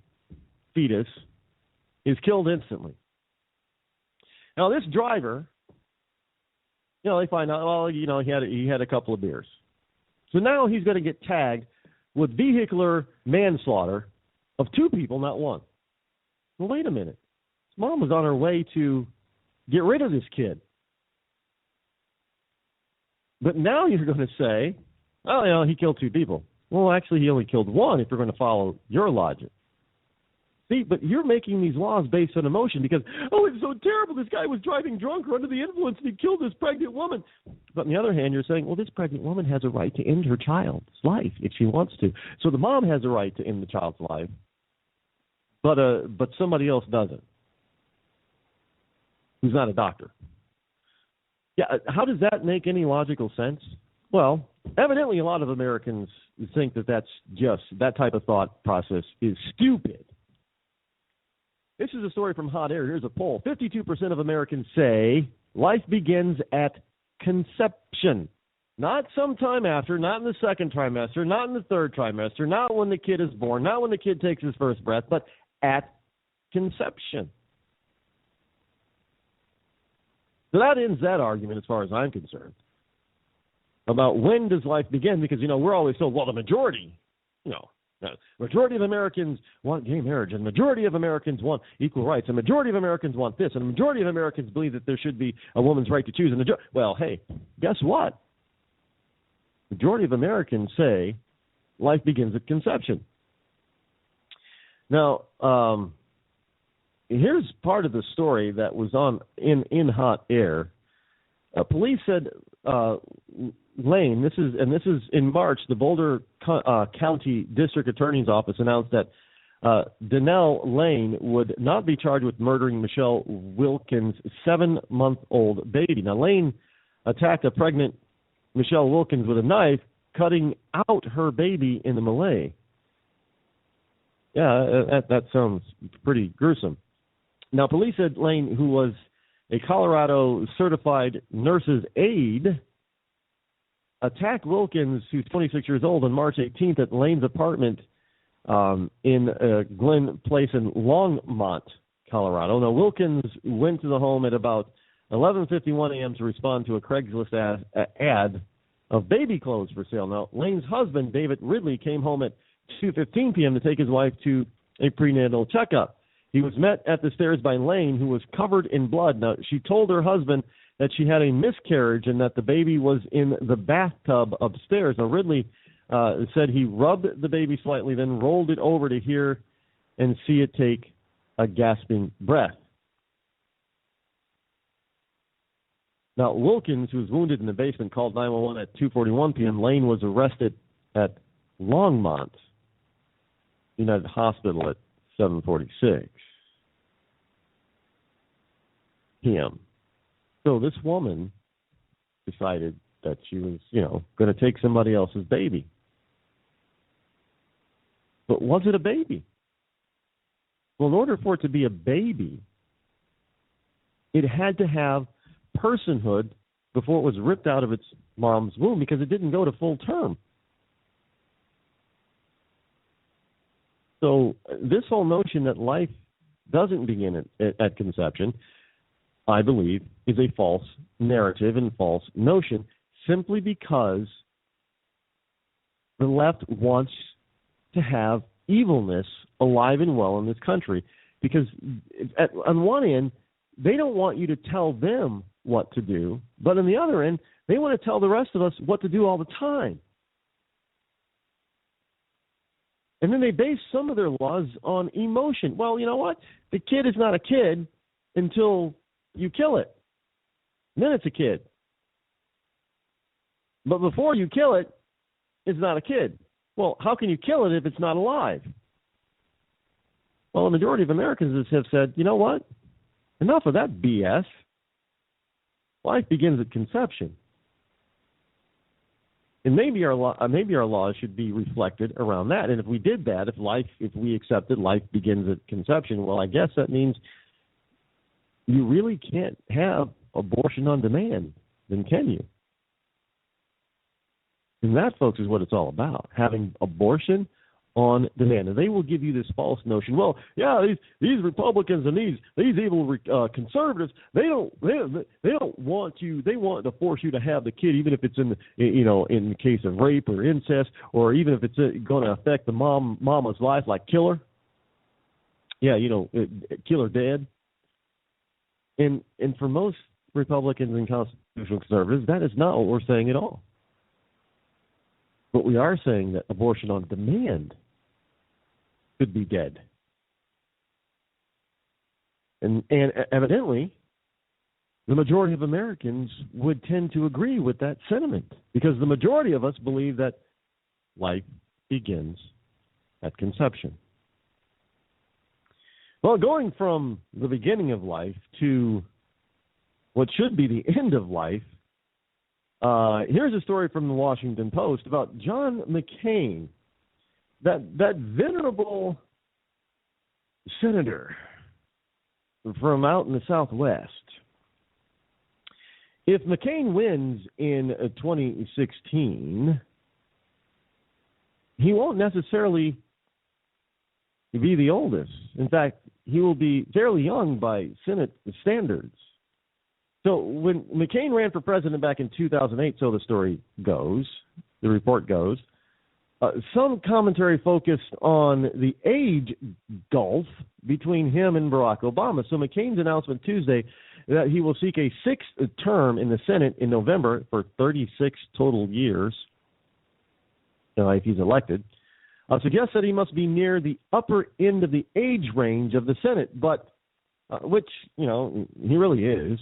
fetus is killed instantly. Now, this driver, they find out, well, he had a couple of beers. So now he's going to get tagged with vehicular manslaughter of 2 people, not 1. Well, wait a minute. His mom was on her way to get rid of this kid. But now you're going to say, oh, he killed 2 people. Well, actually, he only killed 1 if you're going to follow your logic. See, but you're making these laws based on emotion because, it's so terrible. This guy was driving drunk or under the influence and he killed this pregnant woman. But on the other hand, you're saying, well, this pregnant woman has a right to end her child's life if she wants to. So the mom has a right to end the child's life, but somebody else doesn't, who's not a doctor. Yeah, how does that make any logical sense? Well, evidently a lot of Americans think that type of thought process is stupid. This is a story from Hot Air. Here's a poll. 52% of Americans say life begins at conception. Not sometime after, not in the second trimester, not in the third trimester, not when the kid is born, not when the kid takes his first breath, but at conception. So that ends that argument as far as I'm concerned about when does life begin, because, we're always told, well, the majority, majority of Americans want gay marriage, and the majority of Americans want equal rights, and the majority of Americans want this, and the majority of Americans believe that there should be a woman's right to choose. Well, hey, guess what? Majority of Americans say life begins at conception. Now, here's part of the story that was in Hot Air. Police said Lane, this is in March, the Boulder County District Attorney's Office announced that Donnell Lane would not be charged with murdering Michelle Wilkins' 7-month-old baby. Now, Lane attacked a pregnant Michelle Wilkins with a knife, cutting out her baby in the melee. Yeah, that sounds pretty gruesome. Now, police said Lane, who was a Colorado certified nurse's aide, attacked Wilkins, who's 26 years old, on March 18th at Lane's apartment in Glen Place in Longmont, Colorado. Now, Wilkins went to the home at about 11:51 a.m. to respond to a Craigslist ad of baby clothes for sale. Now, Lane's husband, David Ridley, came home at 2:15 p.m. to take his wife to a prenatal checkup. He was met at the stairs by Lane, who was covered in blood. Now, she told her husband that she had a miscarriage and that the baby was in the bathtub upstairs. Now, Ridley said he rubbed the baby slightly, then rolled it over to hear and see it take a gasping breath. Now, Wilkins, who was wounded in the basement, called 911 at 2:41 p.m. Lane was arrested at Longmont United Hospital at 7:46 p.m. So this woman decided that she was, going to take somebody else's baby. But was it a baby? Well, in order for it to be a baby, it had to have personhood before it was ripped out of its mom's womb, because it didn't go to full term. So this whole notion that life doesn't begin at conception, I believe, is a false narrative and false notion, simply because the left wants to have evilness alive and well in this country. Because on one end, they don't want you to tell them what to do, but on the other end, they want to tell the rest of us what to do all the time. And then they base some of their laws on emotion. Well, you know what? The kid is not a kid until you kill it. And then it's a kid. But before you kill it, it's not a kid. Well, how can you kill it if it's not alive? Well, the majority of Americans have said, you know what? Enough of that BS. Life begins at conception. And maybe our laws should be reflected around that. And if we did that, if we accepted life begins at conception, well, I guess that means you really can't have abortion on demand, then can you? And that, folks, is what it's all about, having abortion on demand. And they will give you this false notion, well, yeah, these Republicans and these evil conservatives, they don't want you, they want to force you to have the kid, even if it's in the case of rape or incest, or even if it's going to affect the mama's life, like kill her. Yeah, kill her dead. And for most Republicans and constitutional conservatives, that is not what we're saying at all. But we are saying that abortion on demand could be dead. And evidently, the majority of Americans would tend to agree with that sentiment, because the majority of us believe that life begins at conception. Well, going from the beginning of life to what should be the end of life, here's a story from the Washington Post about John McCain, that venerable senator from out in the Southwest. If McCain wins in 2016, he won't necessarily be the oldest. In fact, he will be fairly young by Senate standards. So when McCain ran for president back in 2008, so the story goes, the report goes, some commentary focused on the age gulf between him and Barack Obama. So McCain's announcement Tuesday that he will seek a sixth term in the Senate in November for 36 total years, if he's elected, suggests that he must be near the upper end of the age range of the Senate, but which, he really is.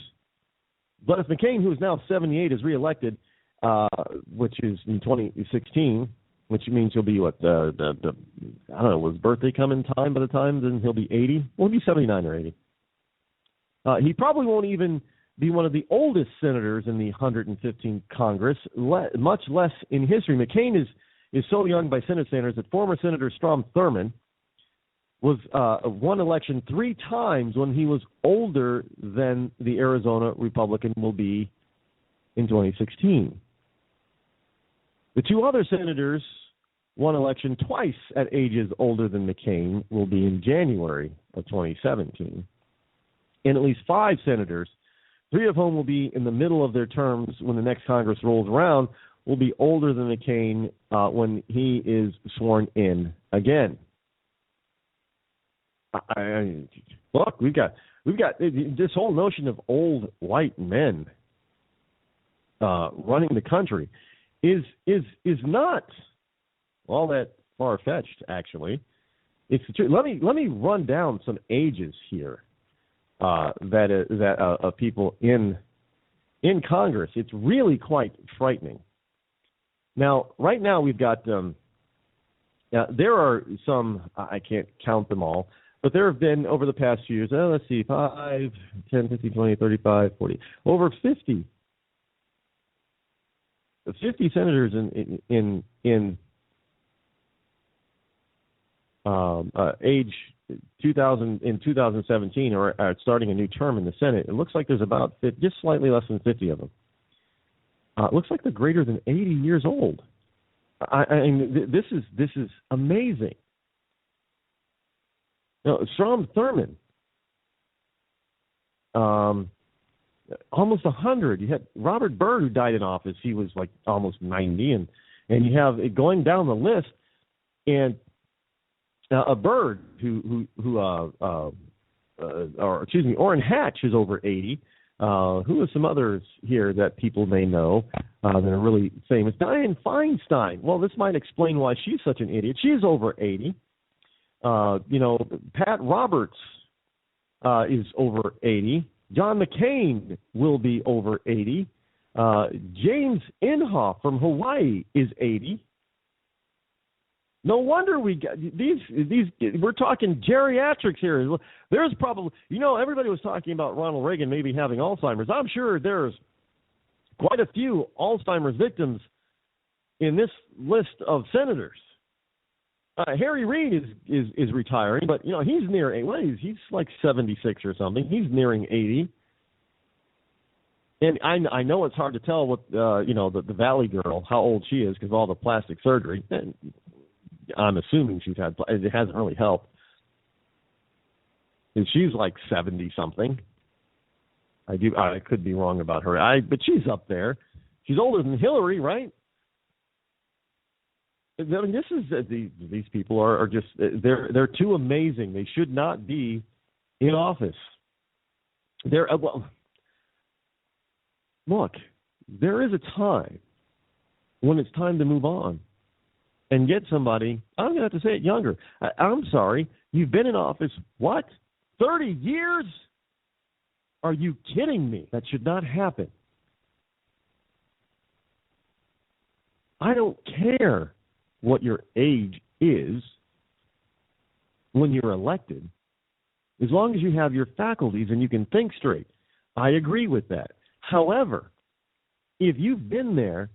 But if McCain, who is now 78, is reelected, which is in 2016, which means he'll be I don't know, will his birthday come in time by the time then he'll be 80? Well, he'll be 79 or 80. He probably won't even be one of the oldest senators in the 115th Congress, much less in history. McCain is so young by Senate standards that former Senator Strom Thurmond was won election 3 times when he was older than the Arizona Republican will be in 2016. The 2 other senators won election twice at ages older than McCain will be in January of 2017. And at least 5 senators, 3 of whom will be in the middle of their terms when the next Congress rolls around, will be older than McCain when he is sworn in again. Look, we've got this whole notion of old white men running the country is not all that far-fetched, actually. It's true. Let me run down some ages here that of people in Congress. It's really quite frightening. Now, right now we've got there are some, I can't count them all, but there have been over the past few years, let's see, 5, 10, 15, 20, 35, 40, over 50 senators in age 2017 are starting a new term in the Senate. It looks like there's about just slightly less than 50 of them. It looks like they're greater than 80 years old. I mean, this is amazing. Strom Thurmond, almost 100. You had Robert Byrd, who died in office. He was like almost 90, and you have it going down the list, and a Byrd Orrin Hatch is over 80. Who are some others here that people may know that are really famous? Dianne Feinstein. Well, this might explain why she's such an idiot. She's over 80. Pat Roberts is over 80. John McCain will be over 80. James Inhofe from Hawaii is 80. No wonder we got these. We're talking geriatrics here. There's probably, everybody was talking about Ronald Reagan maybe having Alzheimer's. I'm sure there's quite a few Alzheimer's victims in this list of senators. Harry Reid is retiring, but he's near he's like 76 or something. He's nearing 80. And I know it's hard to tell what the Valley girl, how old she is because of all the plastic surgery. And I'm assuming it hasn't really helped. And she's like 70 something. I could be wrong about her. But she's up there. She's older than Hillary, right? I mean, these people are just they're too amazing. They should not be in office. Look, there is a time when it's time to move on and get somebody. I'm going to have to say it younger. I'm sorry, you've been in office 30 years? Are you kidding me? That should not happen. I don't care what your age is when you're elected, as long as you have your faculties and you can think straight. I agree with that. However, if you've been there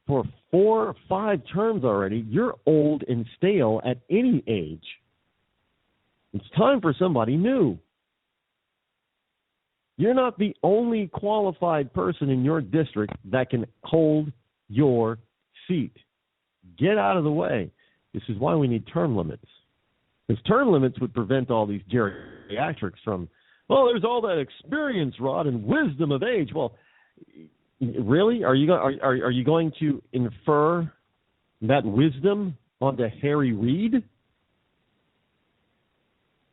for 4 or 5 terms already, you're old and stale at any age. It's time for somebody new. You're not the only qualified person in your district that can hold your seat. Get out of the way. This is why we need term limits. Because term limits would prevent all these geriatrics from, there's all that experience, Rod, and wisdom of age. Well, really? Are you going to infer that wisdom onto Harry Reid?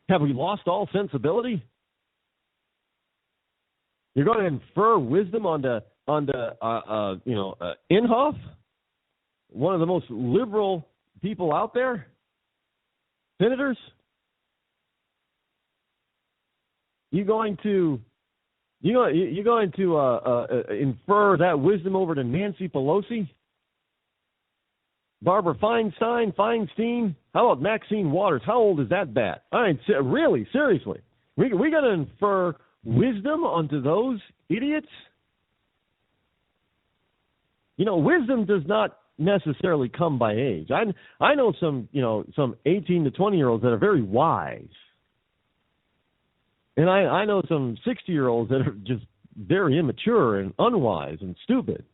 Have we lost all sensibility? You're going to infer wisdom onto Inhofe, one of the most liberal people out there, senators. You're going to infer that wisdom over to Nancy Pelosi, Barbara Feinstein? How about Maxine Waters? How old is that bat? I mean, really, seriously, we got to infer wisdom onto those idiots? Wisdom does not necessarily come by age. I know some 18 to 20-year-olds that are very wise. And I know some 60-year-olds that are just very immature and unwise and stupid.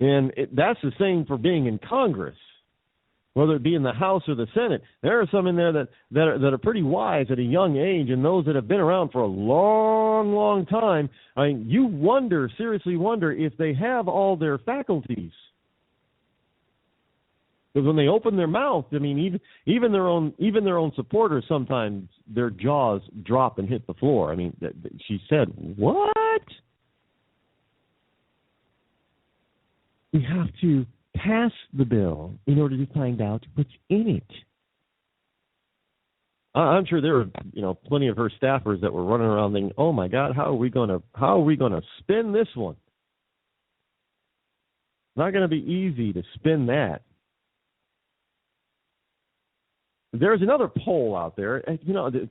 And that's the same for being in Congress, whether it be in the House or the Senate. There are some in there that are pretty wise at a young age, and those that have been around for a long, long time. I mean, you seriously wonder if they have all their faculties. Because when they open their mouth, I mean, even their own supporters, sometimes their jaws drop and hit the floor. I mean, she said, "What?" We have to pass the bill in order to find out what's in it. I'm sure there were, plenty of her staffers that were running around thinking, "Oh my God, how are we going to spin this one?" It's not going to be easy to spin that. There's another poll out there.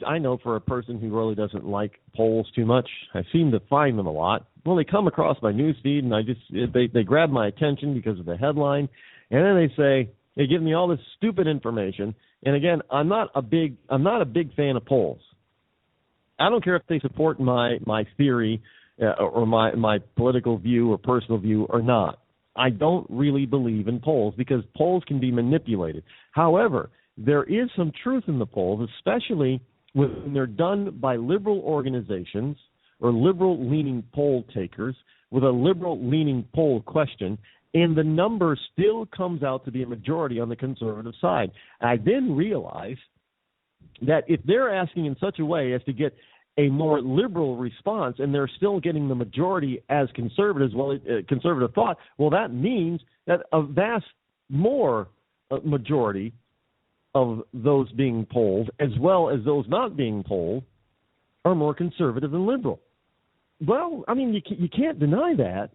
I know for a person who really doesn't like polls too much, I seem to find them a lot. Well, they come across my newsfeed, and they grab my attention because of the headline, and then they give me all this stupid information. And again, I'm not a big fan of polls. I don't care if they support my theory or my political view or personal view or not. I don't really believe in polls because polls can be manipulated. However, there is some truth in the polls, especially when they're done by liberal organizations or liberal-leaning poll takers with a liberal-leaning poll question, and the number still comes out to be a majority on the conservative side. I then realize that if they're asking in such a way as to get a more liberal response and they're still getting the majority as conservatives, conservative thought, well, that means that a vast more majority of those being polled, as well as those not being polled, are more conservative than liberal. Well, I mean, you can't deny that.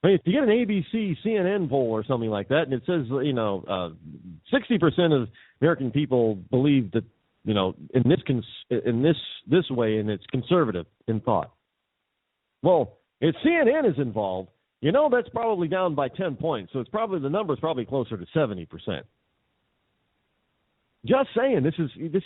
I mean, if you get an ABC, CNN poll or something like that, and it says, 60% of American people believe that, in this way, and it's conservative in thought. Well, if CNN is involved, You know that's probably down by 10 points, so the number's probably closer to 70%. Just saying, this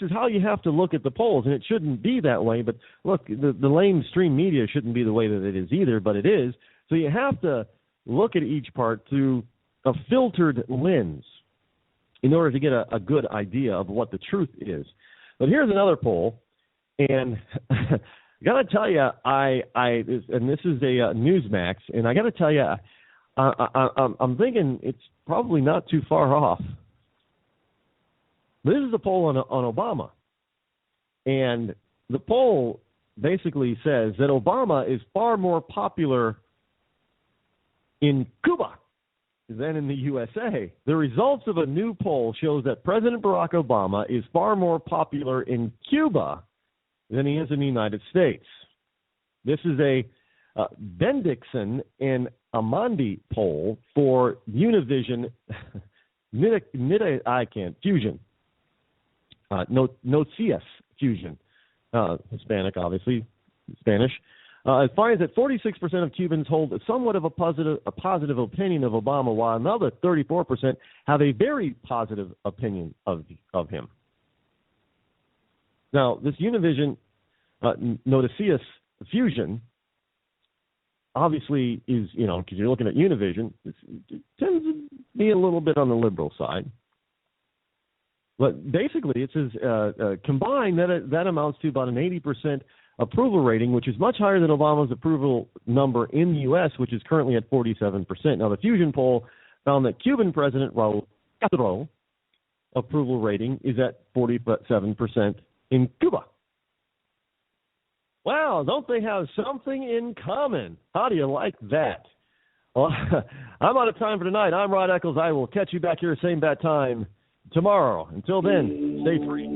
is how you have to look at the polls, and it shouldn't be that way. But look, the mainstream media shouldn't be the way that it is either, but it is. So you have to look at each part through a filtered lens in order to get a good idea of what the truth is. But here's another poll, and I got to tell you, and this is a Newsmax, and I got to tell you, I'm thinking it's probably not too far off. This is a poll on Obama, and the poll basically says that Obama is far more popular in Cuba than in the USA. The results of a new poll shows that President Barack Obama is far more popular in Cuba than he is in the United States. This is a Bendixson and Amandi poll for Univision Fusion. Noticias Fusion, Hispanic, obviously, Spanish. It finds that 46% of Cubans hold somewhat of a positive opinion of Obama, while another 34% have a very positive opinion of him. Now, this Univision Noticias Fusion obviously is, because you're looking at Univision, it tends to be a little bit on the liberal side. But basically, it says combined, that amounts to about an 80% approval rating, which is much higher than Obama's approval number in the U.S., which is currently at 47%. Now, the Fusion poll found that Cuban President Raul Castro approval rating is at 47% in Cuba. Wow, don't they have something in common? How do you like that? Well, I'm out of time for tonight. I'm Rod Eccles. I will catch you back here same bat time tomorrow. Until then, stay free.